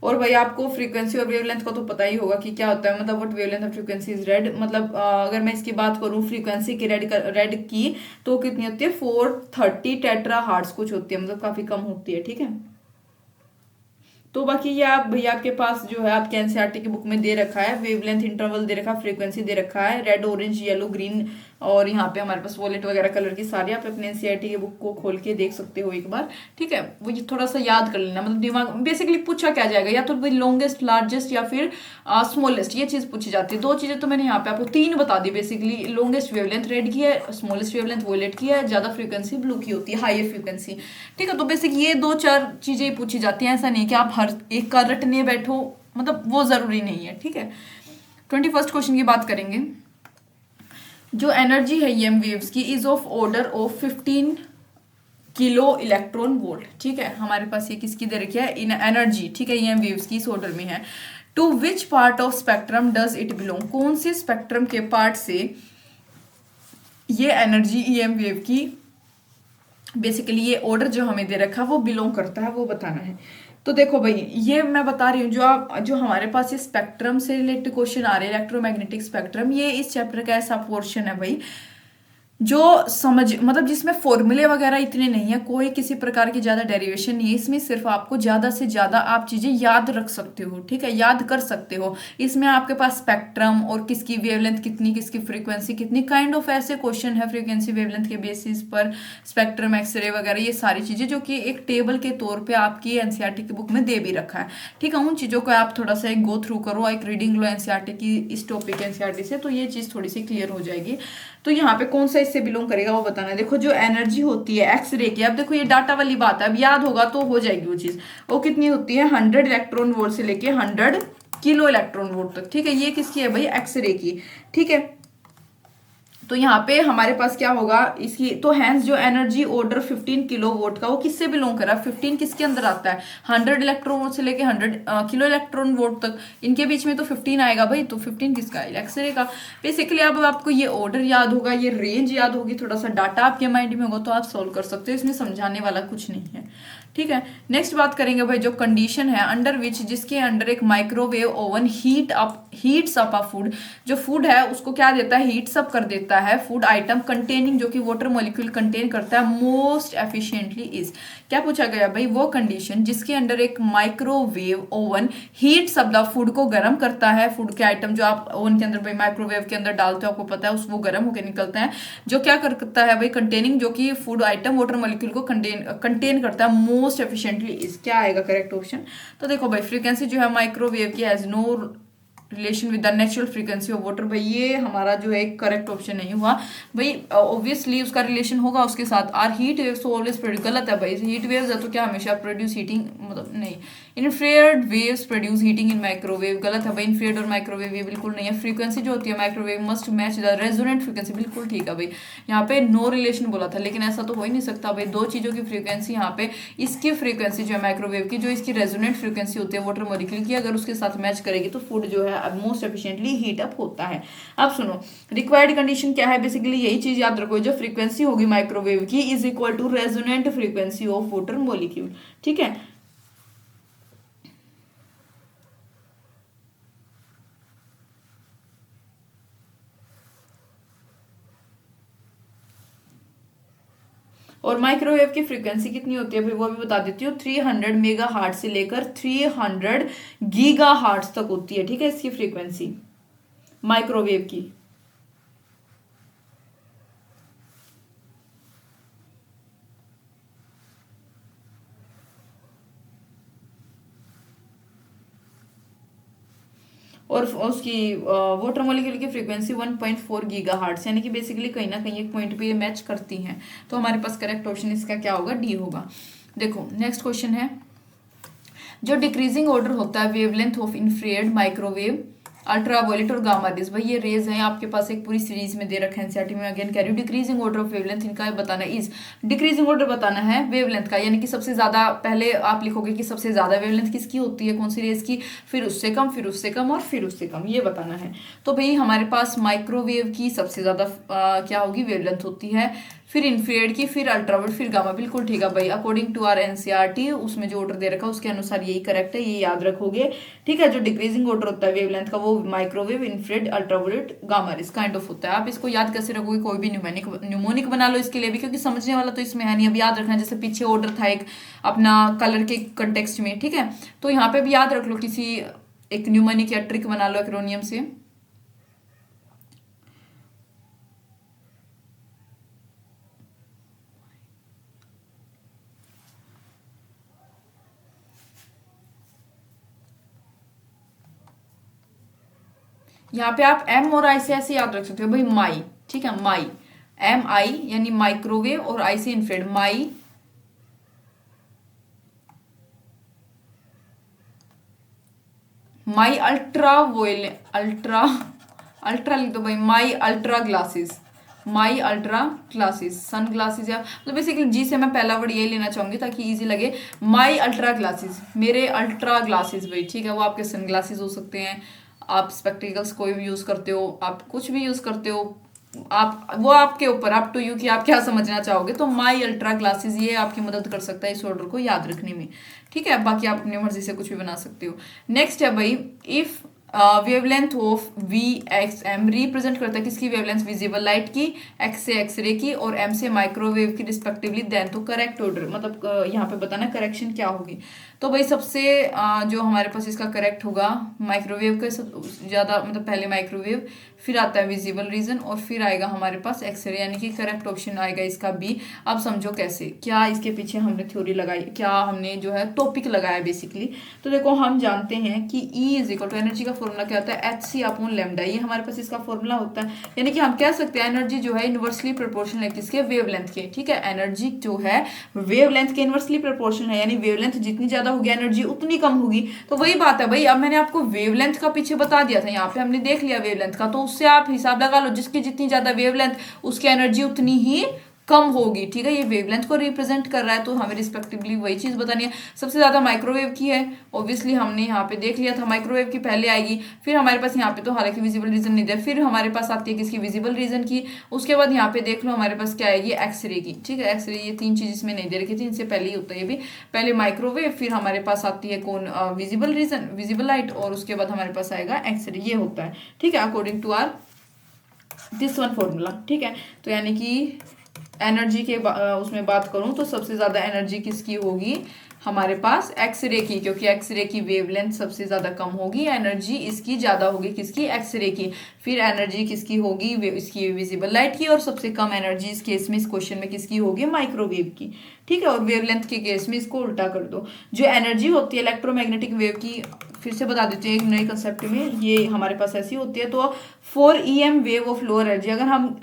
और भाई आपको फ्रीक्वेंसी और वेवलेंथ का तो पता ही होगा कि क्या होता है, मतलब what wavelength of frequency is red. मतलब अगर मैं इसकी बात करूं फ्रीक्वेंसी की रेड की, तो कितनी होती है 430 टेट्रा हार्ट्स कुछ होती है, मतलब काफी कम होती है, ठीक है। तो बाकी ये आप भैया आपके पास जो है आपके एनसीईआरटी की बुक में दे रखा है, वेवलेंथ इंटरवल दे रखा है, फ्रीक्वेंसी दे रखा है, रेड ऑरेंज येलो ग्रीन, और यहाँ पे हमारे पास वॉलेट वगैरह कलर की सारी, आप अपने एनसीईआरटी की बुक को खोल के देख सकते हो एक बार, ठीक है। वो ये थोड़ा सा याद कर लेना, मतलब दिमाग बेसिकली पूछा क्या जाएगा, या तो लॉन्गेस्ट लार्जेस्ट या फिर स्मॉलेस्ट, ये चीज पूछी जाती है। 2 चीजें तो मैंने यहाँ पे आपको 3 बता दी बेसिकली। लॉन्गेस्ट वेवलेंथ रेड की है, स्मॉलेस्ट वेवलेंथ वॉलेट की है, ज्यादा फ्रीक्वेंसी ब्लू की होती है, हायर फ्रीक्वेंसी, ठीक है। तो बेसिक ये 2-4 चीजें पूछी जाती हैं, ऐसा नहीं कि आप हर एक का रटने बैठो, मतलब वो जरूरी नहीं है, ठीक है। 21st क्वेश्चन की बात करेंगे। जो एनर्जी है ईएम वेव्स की is of order of 15 kilo electron volt, ठीक है। हमारे पास ये किसकी दे रखी है, इन एनर्जी, ठीक है, ईएम वेव्स की इस ऑर्डर में है। To which part of spectrum does it belong, कौन से स्पेक्ट्रम के पार्ट से ये एनर्जी ईएम वेव की बेसिकली ये ऑर्डर जो हमें दे रखा है वो बिलोंग करता है, वो बताना है। तो देखो भाई, ये मैं बता रही हूँ जो हमारे पास ये स्पेक्ट्रम से रिलेटेड क्वेश्चन आ रहे हैं, इलेक्ट्रोमैग्नेटिक स्पेक्ट्रम, ये इस चैप्टर का ऐसा पोर्शन है भाई जो समझ मतलब जिसमें फॉर्मूले वगैरह इतने नहीं है, कोई किसी प्रकार की ज्यादा डेरिवेशन नहीं है इसमें, सिर्फ आपको ज्यादा से ज्यादा आप चीजें याद रख सकते हो, ठीक है, याद कर सकते हो। इसमें आपके पास स्पेक्ट्रम और किसकी वेवलेंथ कितनी, किसकी फ्रीक्वेंसी कितनी, काइंड ऑफ ऐसे क्वेश्चन है फ्रीक्वेंसी वेवलेंथ के बेसिस पर, स्पेक्ट्रम एक्सरे वगैरह, ये सारी चीजें जो कि एक टेबल के तौर पर आपकी एनसीईआरटी की बुक में दे भी रखा है, ठीक है। उन चीजों को आप थोड़ा सा एक गो थ्रू करो, एक रीडिंग लो एनसीईआरटी की इस टॉपिक एनसीईआरटी से, तो ये चीज थोड़ी सी क्लियर हो जाएगी। तो यहाँ पे कौन सा इससे बिलोंग करेगा वो बताना है। देखो जो एनर्जी होती है एक्सरे की, अब देखो ये डाटा वाली बात है, अब याद होगा तो हो जाएगी वो चीज। वो कितनी होती है 100 इलेक्ट्रॉन वोल्ट से लेके 100 किलो इलेक्ट्रॉन वोल्ट तक, ठीक है। ये किसकी है भाई, एक्सरे की, ठीक है। तो यहाँ पे हमारे पास क्या होगा इसकी, तो हैंस जो एनर्जी ऑर्डर 15 किलो वोट का वो किससे बिलोंग कर रहा है, 15 किसके अंदर आता है, 100 इलेक्ट्रॉन वोल्ट से लेके 100 किलो इलेक्ट्रॉन वोल्ट तक, इनके बीच में तो 15 आएगा भाई। तो 15 किसका है, एक्सरे का। बेसिकली अब आपको ये ऑर्डर याद होगा, ये रेंज याद होगी, थोड़ा सा डाटा आपके माइंड में होगा तो आप सोल्व कर सकते हो, इसमें समझाने वाला कुछ नहीं है, ठीक है। नेक्स्ट बात करेंगे भाई जो कंडीशन है अंडर विच, जिसके अंडर एक माइक्रोवेव ओवन हीट्स अप अ फूड, जो फूड है उसको क्या देता है, हीट्स अप कर देता है, फूड आइटम कंटेनिंग जो कि वाटर मॉलिक्यूल कंटेन करता है मोस्ट एफिशिएंटली इज। क्या पूछा गया भाई, वो कंडीशन जिसके अंडर एक microwave oven heats up the food को गर्म करता है, फूड के आइटम जो आप ओवन के अंदर भाई माइक्रोवेव के अंदर डालते हो आपको पता है उस वो गर्म होकर निकलता है, जो क्या करता है भाई कंटेनिंग, जो कि फूड आइटम वाटर मॉलिक्यूल को कंटेन करता है मोस्ट एफिशिएंटली इज। क्या आएगा करेक्ट ऑप्शन। तो देखो भाई फ्रीक्वेंसी जो है माइक्रोवेव की has no relation with the natural frequency of water, भाई ये हमारा जो है करेक्ट ऑप्शन नहीं हुआ भाई। ऑब्वियसली उसका रिलेशन होगा उसके साथ। Are heat waves always produce, गलत है भाई, हीट वेव्स है तो क्या हमेशा प्रोड्यूस हीटिंग, मतलब नहीं, infrared waves produce heating in microwave, गलत है भाई, इन्फ्रारेड और माइक्रोवेव ये बिल्कुल नहीं है। फ्रीक्वेंसी जो होती है microwave must match the resonant frequency, बिल्कुल ठीक है भाई, यहाँ पे नो रिलेशन बोला था, लेकिन ऐसा तो हो ही नहीं सकता भाई, दो चीजों की फ्रीक्वेंसी, यहाँ पे इसकी फ्रीक्वेंसी जो है माइक्रोवेव की, जो इसकी रेजोनेंट फ्रीक्वेंसी होती है वाटर मॉलिक्यूल की, अगर उसके साथ मैच करेगी तो फूड जो है मोस्ट एफिशिएंटली हीट अप होता है। अब सुनो रिक्वायर्ड कंडीशन क्या है, बेसिकली यही चीज याद रखो, जो फ्रीक्वेंसी होगी माइक्रोवेव की is equal to resonant frequency of water molecule, ठीक है। और माइक्रोवेव की फ्रीक्वेंसी कितनी होती है भाई वो भी बता देती हूँ, 300 मेगा हार्ट से लेकर 300 गीगा हार्ट तक होती है, ठीक है, इसकी फ्रीक्वेंसी माइक्रोवेव की। और उसकी वाटर मॉलिक्यूल की फ्रीक्वेंसी 1.4 गीगा हार्ट्स, यानी कि बेसिकली कहीं ना कहीं एक पॉइंट पे ये मैच करती हैं। तो हमारे पास करेक्ट ऑप्शन इसका क्या होगा, डी होगा। देखो नेक्स्ट क्वेश्चन है, जो डिक्रीजिंग ऑर्डर होता है wavelength of infrared microwave ultraviolet और गामा रेज, भाई ये रेज हैं आपके पास एक पूरी सीरीज में दे रखा है एनसीईआरटी में, अगेन कह रही हूँ डिक्रीजिंग ऑर्डर ऑफ वेवलेंथ इनका बताना इज, डिक्रीजिंग ऑर्डर बताना है वेवलेंथ का, यानी कि सबसे ज्यादा पहले आप लिखोगे कि सबसे ज्यादा वेवलेंथ किसकी होती है, कौन सी रेज की, फिर उससे कम, फिर उससे कम और फिर उससे कम, ये बताना है। तो भाई हमारे पास माइक्रोवेव की सबसे ज्यादा क्या होगी वेवलेंथ होती है, फिर इंफ्रारेड की, फिर अल्ट्रावायलेट, फिर गामा, बिल्कुल ठीक है भाई, अकॉर्डिंग टू आर एनसीईआरटी उसमें जो ऑर्डर दे रखा है उसके अनुसार यही करेक्ट है, ये याद रखोगे, ठीक है। जो डिक्रीजिंग ऑर्डर होता है वेवलेंथ का वो microwave, infrared, ultraviolet, gamma rays kind of होता है। आप इसको याद कैसे रखोगे, कोई भी न्यूमोनिक बना लो इसके लिए भी, क्योंकि समझने वाला तो इसमें है नहीं, अब याद रखना, जैसे पीछे ऑर्डर था एक अपना कलर के कंटेक्स्ट में, ठीक है, तो यहाँ पे भी याद रख लो किसी एक न्यूमोनिक या ट्रिक बना लो एक्रोनियम से। यहाँ पे आप एम और आई से ऐसे याद रख सकते हो भाई, माई, ठीक है, माई, एम आई यानी माइक्रोवेव और आई से इंफ्रारेड, माई माई अल्ट्रा वोइल, अल्ट्रा लिख दो भाई, माई अल्ट्रा ग्लासेस, माई अल्ट्रा ग्लासेस, सन ग्लासेस, या मतलब बेसिकली जी से मैं पहला वर्ड ये लेना चाहूंगी ताकि इजी लगे, माई अल्ट्रा ग्लासेस, मेरे अल्ट्रा ग्लासेस भाई, ठीक है, वो आपके सन ग्लासेस हो सकते हैं, आप स्पेक्टिकल्स कोई भी यूज करते हो, आप कुछ भी यूज करते हो, आप वो आपके ऊपर, अप टू यू कि आप क्या समझना चाहोगे। तो माई अल्ट्रा ग्लासेस ये आपकी मदद कर सकता है इस ऑर्डर को याद रखने में, ठीक है, बाकी आप अपनी मर्जी से कुछ भी बना सकते हो। नेक्स्ट है भाई, if wavelength of V X M represent करता है किसकी वेवलेंथ, विजिबल लाइट की, एक्स से एक्सरे की और एम से माइक्रोवेव की रिस्पेक्टिवली, देन तो करेक्ट ऑर्डर, मतलब यहाँ पे बताना करेक्शन क्या होगी। तो भाई सबसे जो हमारे पास इसका करेक्ट होगा माइक्रोवेव का ज्यादा, मतलब पहले माइक्रोवेव, फिर आता है विजिबल रीजन और फिर आएगा हमारे पास एक्सरे, यानी कि करेक्ट ऑप्शन आएगा इसका बी। अब समझो कैसे, क्या इसके पीछे हमने थ्योरी लगाई, क्या हमने जो है टॉपिक लगाया बेसिकली। तो देखो हम जानते हैं कि E is equal to energy का फॉर्मूला क्या होता है, HC अपॉन लैम्डा, ये हमारे पास इसका फॉर्मूला होता है, यानी कि हम कह सकते हैं एनर्जी जो है इनवर्सली प्रोपोर्शनल है किसके, वेवलेंथ के, ठीक है, एनर्जी जो है वेवलेंथ के इनवर्सली प्रोपोर्शनल है, यानी वेवलेंथ जितनी ज्यादा होगी एनर्जी उतनी कम होगी। तो वही बात है भाई, अब मैंने आपको वेवलेंथ का पीछे बता दिया था, यहाँ पे हमने देख लिया वेवलेंथ का, तो उससे आप हिसाब लगा लो, जिसकी जितनी ज्यादा वेवलेंथ उसकी एनर्जी उतनी ही कम होगी, ठीक है। ये वेवलेंथ को रिप्रेजेंट कर रहा है, तो हमें रिस्पेक्टिवली वही चीज बतानी है। सबसे ज्यादा माइक्रोवेव की है, ऑब्वियसली हमने यहाँ पे देख लिया था माइक्रोवेव की पहले आएगी, फिर हमारे पास यहाँ पे तो हालांकि विजिबल रीजन नहीं दिया, फिर हमारे पास आती है किसकी, विजिबल रीजन की। उसके बाद यहाँ पे देख लो हमारे पास क्या आएगी, एक्सरे की, ठीक है। एक्सरे, ये तीन चीज इसमें नहीं दे रखी थी, इनसे पहले ही होता है ये भी। पहले माइक्रोवेव, फिर हमारे पास आती है कौन, विजिबल रीजन, विजिबल लाइट, और उसके बाद हमारे पास आएगा एक्सरे, ये होता है, ठीक है, according to our this one formula, ठीक है। तो यानी कि एनर्जी के उसमें बात करूं तो सबसे ज्यादा एनर्जी किसकी होगी, हमारे पास एक्सरे की, क्योंकि एक्सरे की वेवलेंथ सबसे ज्यादा कम होगी, एनर्जी इसकी ज्यादा होगी, किसकी, एक्सरे की। फिर एनर्जी किसकी होगी, इसकी विजिबल लाइट की, और सबसे कम एनर्जी इस केस में, इस क्वेश्चन में किसकी होगी, माइक्रोवेव की, ठीक है। और वेवलेंथ के केस में इसको उल्टा कर दो। जो एनर्जी होती है इलेक्ट्रोमैग्नेटिक वेव की, फिर से बता देते हैं एक नए कंसेप्ट में, ये हमारे पास ऐसी होती है। तो for EM wave of lower energy, अगर हम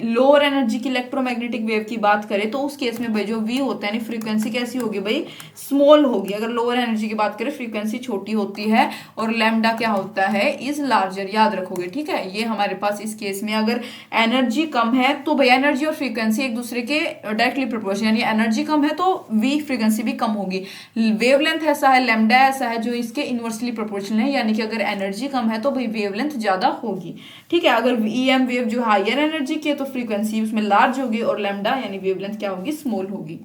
लोअर एनर्जी की इलेक्ट्रोमैग्नेटिक वेव की बात करें तो उस केस में भाई जो V होता है, फ्रीक्वेंसी कैसी होगी भाई, स्मॉल होगी। अगर लोअर एनर्जी की बात करें फ्रीक्वेंसी छोटी होती है, और लैम्डा क्या होता है, इज लार्जर, याद रखोगे, ठीक है। ये हमारे पास इस केस में अगर एनर्जी कम है तो भैया एनर्जी और फ्रीक्वेंसी एक दूसरे के डायरेक्टली प्रोपोर्शनल, यानी एनर्जी कम है तो V फ्रीक्वेंसी भी कम होगी। वेवलेंथ ऐसा है, लैम्डा ऐसा है जो इसके इनवर्सली प्रोपोर्शनल है, यानी कि अगर एनर्जी कम है तो भाई वेवलेंथ ज्यादा होगी, ठीक है। अगर EM वेव जो हायर एनर्जी की है तो फ्रीक्वेंसी उसमें लार्ज होगी, और लैम्डा यानी वेवलेंथ क्या होगी, स्मॉल होगी।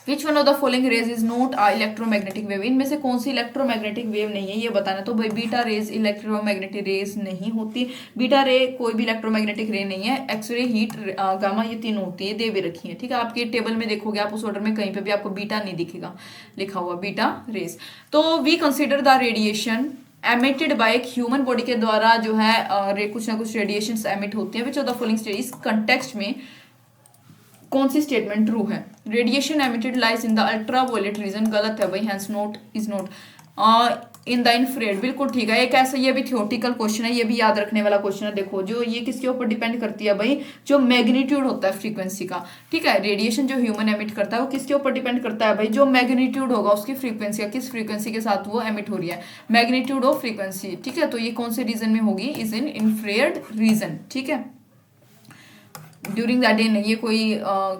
Which one of the following rays is not a electromagnetic wave, इनमें से कौन सी इलेक्ट्रोमैग्नेटिक वेव नहीं है ये बताना। तो भाई बीटा रेज इलेक्ट्रोमैग्नेटिक रेज नहीं होती, बीटा रे कोई भी इलेक्ट्रोमैग्नेटिक रे नहीं है। एक्सरे, हीट, गामा, ये तीन होती है, दे भी रखी है, ठीक है। आपके टेबल में देखोगे आप, उस ऑर्डर में कहीं पे भी आपको बीटा नहीं दिखेगा लिखा हुआ, बीटा रेज। तो we consider the radiation emitted by एक ह्यूमन बॉडी के द्वारा जो है कुछ ना कुछ रेडिएशंस एमिट होती हैं। Which of the following state, इस कंटेक्स्ट में कौन सी स्टेटमेंट ट्रू है, radiation emitted lies in the ultraviolet region, गलत है भाई, hence not, is not in the infrared, बिल्कुल ठीक है। एक ऐसा, ये भी थियोरेटिकल क्वेश्चन है, ये भी याद रखने वाला क्वेश्चन है। देखो जो ये किसके ऊपर डिपेंड करती है भाई, जो मैग्नीट्यूड होता है फ्रीक्वेंसी का, ठीक है। रेडिएशन जो ह्यूमन एमिट करता है वो किसके ऊपर डिपेंड करता है भाई, जो मैग्नीट्यूड होगा उसकी फ्रीक्वेंसी का, किस फ्रीक्वेंसी के साथ वो एमिट हो रही है, मैग्नीट्यूड ऑफ फ्रीक्वेंसी, ठीक है। तो ये कौन से रीजन में होगी, इज इन इंफ्रारेड रीजन, ठीक है। ड्यूरिंग दैट डे नहीं, ये कोई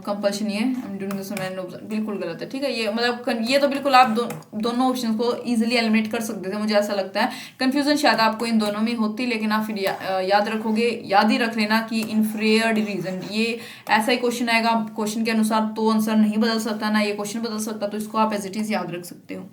कंपल्शन नहीं है, ड्यूरिंग द समय बिल्कुल गलत है, ठीक है। ये मतलब ये तो बिल्कुल आप दोनों ऑप्शन को इजीली एलिमिनेट कर सकते थे, मुझे ऐसा लगता है। कंफ्यूजन शायद आपको इन दोनों में होती, लेकिन आप फिर याद रखोगे, याद ही रख लेना कि इंफ्रारेड रीजन, ये ऐसा ही क्वेश्चन आएगा, क्वेश्चन के अनुसार तो आंसर नहीं बदल सकता ना ये क्वेश्चन बदल सकता, तो इसको आप एज इट इज याद रख सकते हो।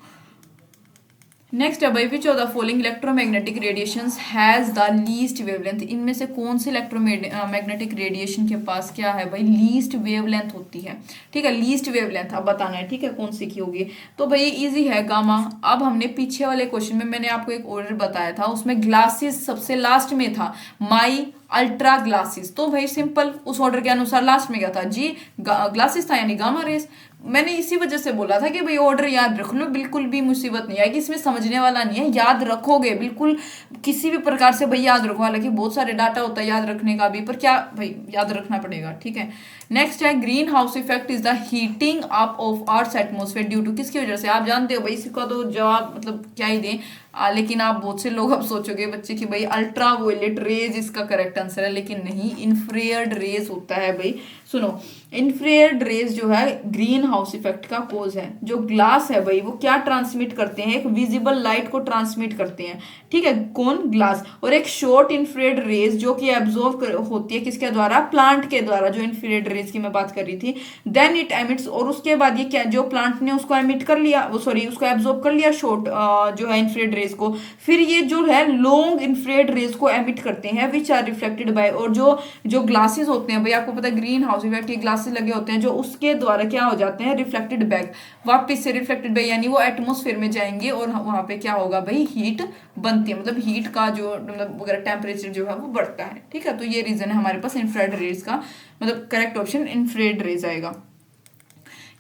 नेक्स्ट है भाई, विच of the following electromagnetic radiations has the least wavelength, इनमें से कौन से इलेक्ट्रोमैग्नेटिक रेडिएशन के पास क्या है भाई, लीस्ट वेवलेंथ होती है, ठीक है। लीस्ट वेवलेंथ अब बताना है, ठीक है, कौन सी की होगी। तो भाई इजी है, गामा। अब हमने पीछे वाले क्वेश्चन में मैंने आपको एक ऑर्डर बताया था, उसमें ग्लासेस सबसे लास्ट में था, माई अल्ट्रा ग्लासेस, तो भाई सिंपल उस ऑर्डर के अनुसार लास्ट में क्या था जी, ग्लासेस था, यानी गामा रेस। मैंने इसी वजह से बोला था कि भाई ऑर्डर याद रख लो, बिल्कुल भी मुसीबत नहीं आएगी इसमें, समझने वाला नहीं है, याद रखोगे बिल्कुल किसी भी प्रकार से भाई याद रखो। हालांकि बहुत सारे डाटा होता है याद रखने का भी, पर क्या भाई याद रखना पड़ेगा, ठीक है। नेक्स्ट है, green house effect is the heating up of earth atmosphere due to, किसकी वजह से, आप जानते हो भाई, इसका तो जवाब मतलब क्या ही दें। लेकिन आप बहुत से लोग अब सोचोगे बच्चे कि भाई अल्ट्रा वायलेट रेज इसका करेक्ट आंसर है, लेकिन नहीं, इंफ्रारेड रेज होता है भाई। सुनो, इंफ्रारेड रेज जो है ग्रीन हाउस इफेक्ट का कोज है। जो ग्लास है भाई वो क्या ट्रांसमिट करते हैं, एक विजिबल लाइट को ट्रांसमिट करते हैं, ठीक है, कौन, ग्लास। और एक शॉर्ट इंफ्रारेड रेज जो कि एब्जॉर्व होती है किसके द्वारा, प्लांट के द्वारा, जो इंफ्रारेड रेज की मैं बात कर रही थी। देन इट एमिट्स, और उसके बाद ये क्या, जो प्लांट ने उसको एमिट कर लिया, वो सॉरी उसको एब्जॉर्ब कर लिया शॉर्ट जो है इंफ्रारेड रेज को, फिर ये जो है लॉन्ग इंफ्रारेड रेज को एमिट करते हैं, विच आर रिफ्लेक्टेड बाय, और जो ग्लासेस होते हैं भाई, आपको पता है ग्रीन हाउस इफेक्ट, ये ग्लासेस लगे होते हैं जो उसके द्वारा क्या हो जाते हैं, रिफ्लेक्टेड बैक, वापस से रिफ्लेक्टेड बैक, यानी वो एटमोस्फेयर में जाएंगे और वहां पे क्या होगा भाई, हीट बनती है, मतलब हीट का जो मतलब वगैरह टेम्परेचर जो है वो बढ़ता है, ठीक है। तो ये रीजन है हमारे पास इंफ्रारेड रेज का, मतलब करेक्ट ऑप्शन इंफ्रारेड रेज आएगा।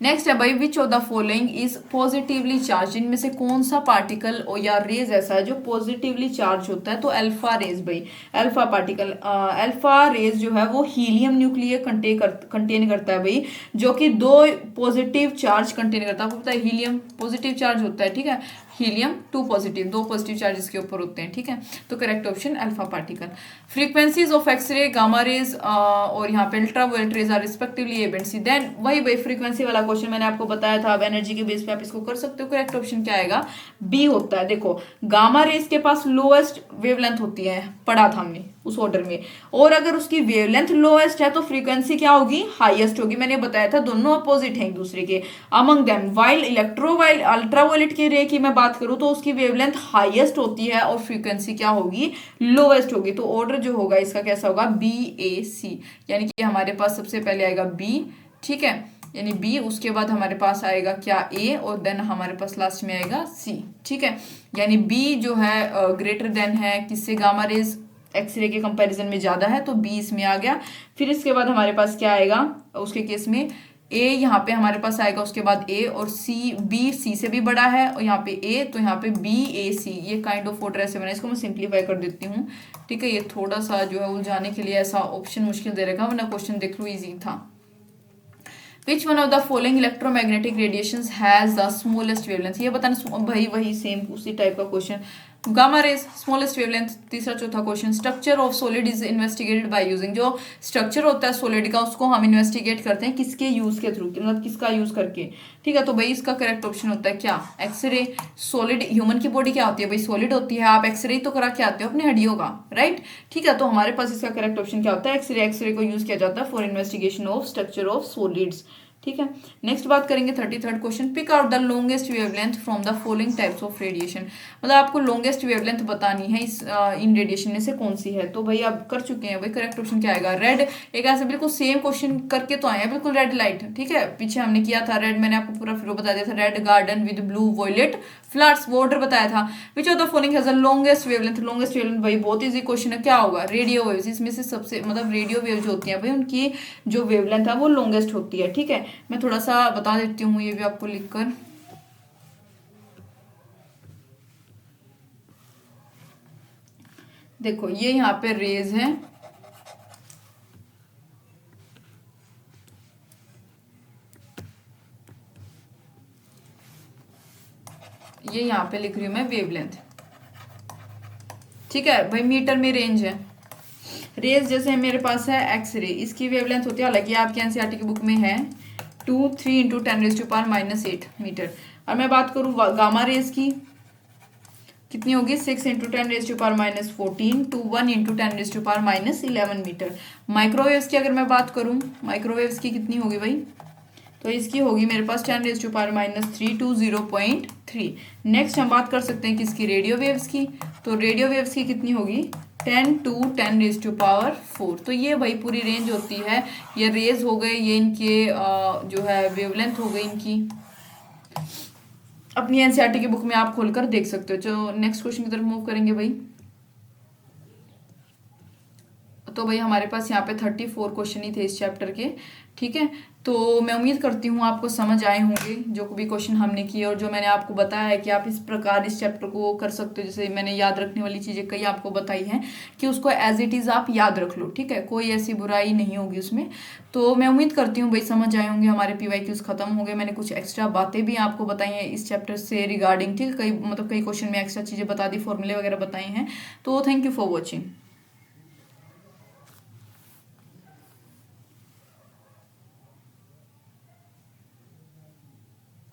नेक्स्ट है भाई, विच of the following is positively charge, इनमें से कौन सा पार्टिकल या रेज ऐसा है जो पॉजिटिवली चार्ज होता है। तो अल्फा रेज भाई, अल्फा पार्टिकल, अल्फा रेज जो है वो हीलियम न्यूक्लियर कंटेन करता है भाई, जो कि 2 पॉजिटिव चार्ज कंटेन करता है। आपको पता है हीलियम पॉजिटिव चार्ज होता है, ठीक है, हीलियम 2 पॉजिटिव, 2 पॉजिटिव चार्जेस के ऊपर होते हैं, ठीक है। तो correct option alpha particle. Frequencies of X-ray, gamma rays और यहाँ पे ultraviolet rays are respectively A B and C. Then वही फ्रीक्वेंसी वाला क्वेश्चन मैंने आपको बताया था, अब एनर्जी के बेस पे आप इसको कर सकते हो। करेक्ट ऑप्शन क्या आएगा, बी होता है। देखो गामा रेज के पास लोएस्ट वेवलेंथ होती है, पढ़ा था हमने उस ऑर्डर में, और अगर उसकी वेवलेंथ लोएस्ट है तो फ्रीक्वेंसी क्या होगी, हाईएस्ट होगी। मैंने बताया था दोनों अपोजिट हैं एक दूसरे के। अमंग देम वाइल अल्ट्रावायलेट की रे की मैं बात करूं तो उसकी वेवलेंथ हाईएस्ट होती है और फ्रीक्वेंसी क्या होगी, लोएस्ट होगी। तो ऑर्डर जो होगा इसका कैसा होगा, बी ए सी, यानी कि हमारे पास सबसे पहले आएगा बी, ठीक है, यानी बी, उसके बाद हमारे पास आएगा क्या, ए, और देन हमारे पास लास्ट में आएगा सी, ठीक है। यानी बी जो है ग्रेटर देन है किससे, गामा रेज एक्सरे के कंपैरिजन में ज्यादा है, तो बी इसमें आ गया। फिर इसके बाद हमारे पास क्या आएगा उसके केस में, ए यहाँ पे हमारे पास आएगा, उसके बाद ए, और सी, बी सी से भी बड़ा है, और यहाँ पे ए, तो यहाँ पे बी ए सी, ये काइंड ऑफ ऑर्डर ऐसे बना। इसको मैं सिंप्लीफाई कर देती हूँ, ठीक है। ये थोड़ा सा जो है उलझाने के लिए ऐसा ऑप्शन मुश्किल दे रखा, वरना क्वेश्चन देख लो इजी था। Which one of the following electromagnetic radiations has the smallest wavelength? ये बताना भाई, वही सेम उसी टाइप का question. Gamma rays smallest wavelength. तीसरा चौथा question, structure of solid is investigated by using, जो स्ट्रक्चर होता है सॉलिड का उसको हम इन्वेस्टिगेट करते हैं किसके यूज के थ्रू, मतलब किसका यूज करके, ठीक है। तो भाई इसका करेक्ट ऑप्शन होता है क्या, एक्सरे। सॉलिड, ह्यूमन की बॉडी क्या होती है भाई, सॉलिड होती है। आप एक्सरे तो करा के आते हो अपने हड्डियों का, राइट, ठीक है। तो हमारे पास इसका करेक्ट ऑप्शन क्या होता है, एक्सरे। एक्सरे को यूज किया जाता है for investigation of structure of solids, ठीक है। नेक्स्ट बात करेंगे 33rd question, pick out the longest wavelength from the following types of radiation. मतलब आपको लॉन्गेस्ट वेवलेंथ बतानी है इस इन रेडिएशन में से कौन सी है। तो भाई आप कर चुके हैं, भाई करेक्ट ऑप्शन क्या आएगा, रेड। एक ऐसे बिल्कुल सेम क्वेश्चन करके तो आए हैं, बिल्कुल रेड लाइट, ठीक है। पीछे हमने किया था रेड, मैंने आपको पूरा फिर बता दिया था, red garden with blue violet floods, वो ऑर्डर बताया था। Which of the following has the longest wavelength. Longest wavelength भाई बहुत इजी क्वेश्चन है, क्या होगा, रेडियो वेव्स। इसमें से सबसे मतलब रेडियो वेव जो होती है भाई उनकी जो वेवलेंथ है वो लॉन्गेस्ट होती है, ठीक है। मैं थोड़ा सा बता देती हूँ ये भी आपको लिखकर। देखो ये यहाँ पे रेज है, ये यहाँ पे लिख रही हूँ मैं वेवलेंथ, ठीक है भाई। मीटर में रेंज है। रेज जैसे मेरे पास है एक्सरे, इसकी वेवलेंथ होती है, हालांकि आपके एनसीईआरटी की बुक में है 3 × 10⁻⁻8 मीटर। और मैं बात करूँ गामा रेज की, कितनी होगी, 6 × 10⁻14 to 1 × 10⁻11 मीटर। माइक्रोवेव्स की अगर मैं बात करूँ, माइक्रोवेव्स की कितनी होगी भाई, तो इसकी होगी मेरे पास 10⁻³ to 0.3। नेक्स्ट हम बात कर सकते हैं किसकी, रेडियो वेव्स की। तो रेडियो वेव्स की कितनी होगी, 10 to 10⁻⁴। तो ये भाई पूरी रेंज होती है। ये रेज हो गए, ये इनके जो है वेवलेंथ हो गई इनकी। अपनी एनसीईआरटी की बुक में आप खोलकर देख सकते हो। जो नेक्स्ट क्वेश्चन की तरफ मूव करेंगे भाई, तो भाई हमारे पास यहाँ पे 34 क्वेश्चन ही थे इस चैप्टर के, ठीक है। तो मैं उम्मीद करती हूँ आपको समझ आए होंगे जो भी क्वेश्चन हमने किए, और जो मैंने आपको बताया है कि आप इस प्रकार इस चैप्टर को कर सकते हो। जैसे मैंने याद रखने वाली चीज़ें कई आपको बताई हैं कि उसको एज इट इज़ आप याद रख लो, ठीक है, कोई ऐसी बुराई नहीं होगी उसमें। तो मैं उम्मीद करती हूँ भाई समझ आए होंगे। हमारे PYQs खत्म हो गए, मैंने कुछ एक्स्ट्रा बातें भी आपको बताई हैं इस चैप्टर से रिगार्डिंग, ठीक है। कई क्वेश्चन में एक्स्ट्रा चीज़ें बता दी, फॉर्मूले वगैरह बताए हैं। तो थैंक यू फॉर वॉचिंग।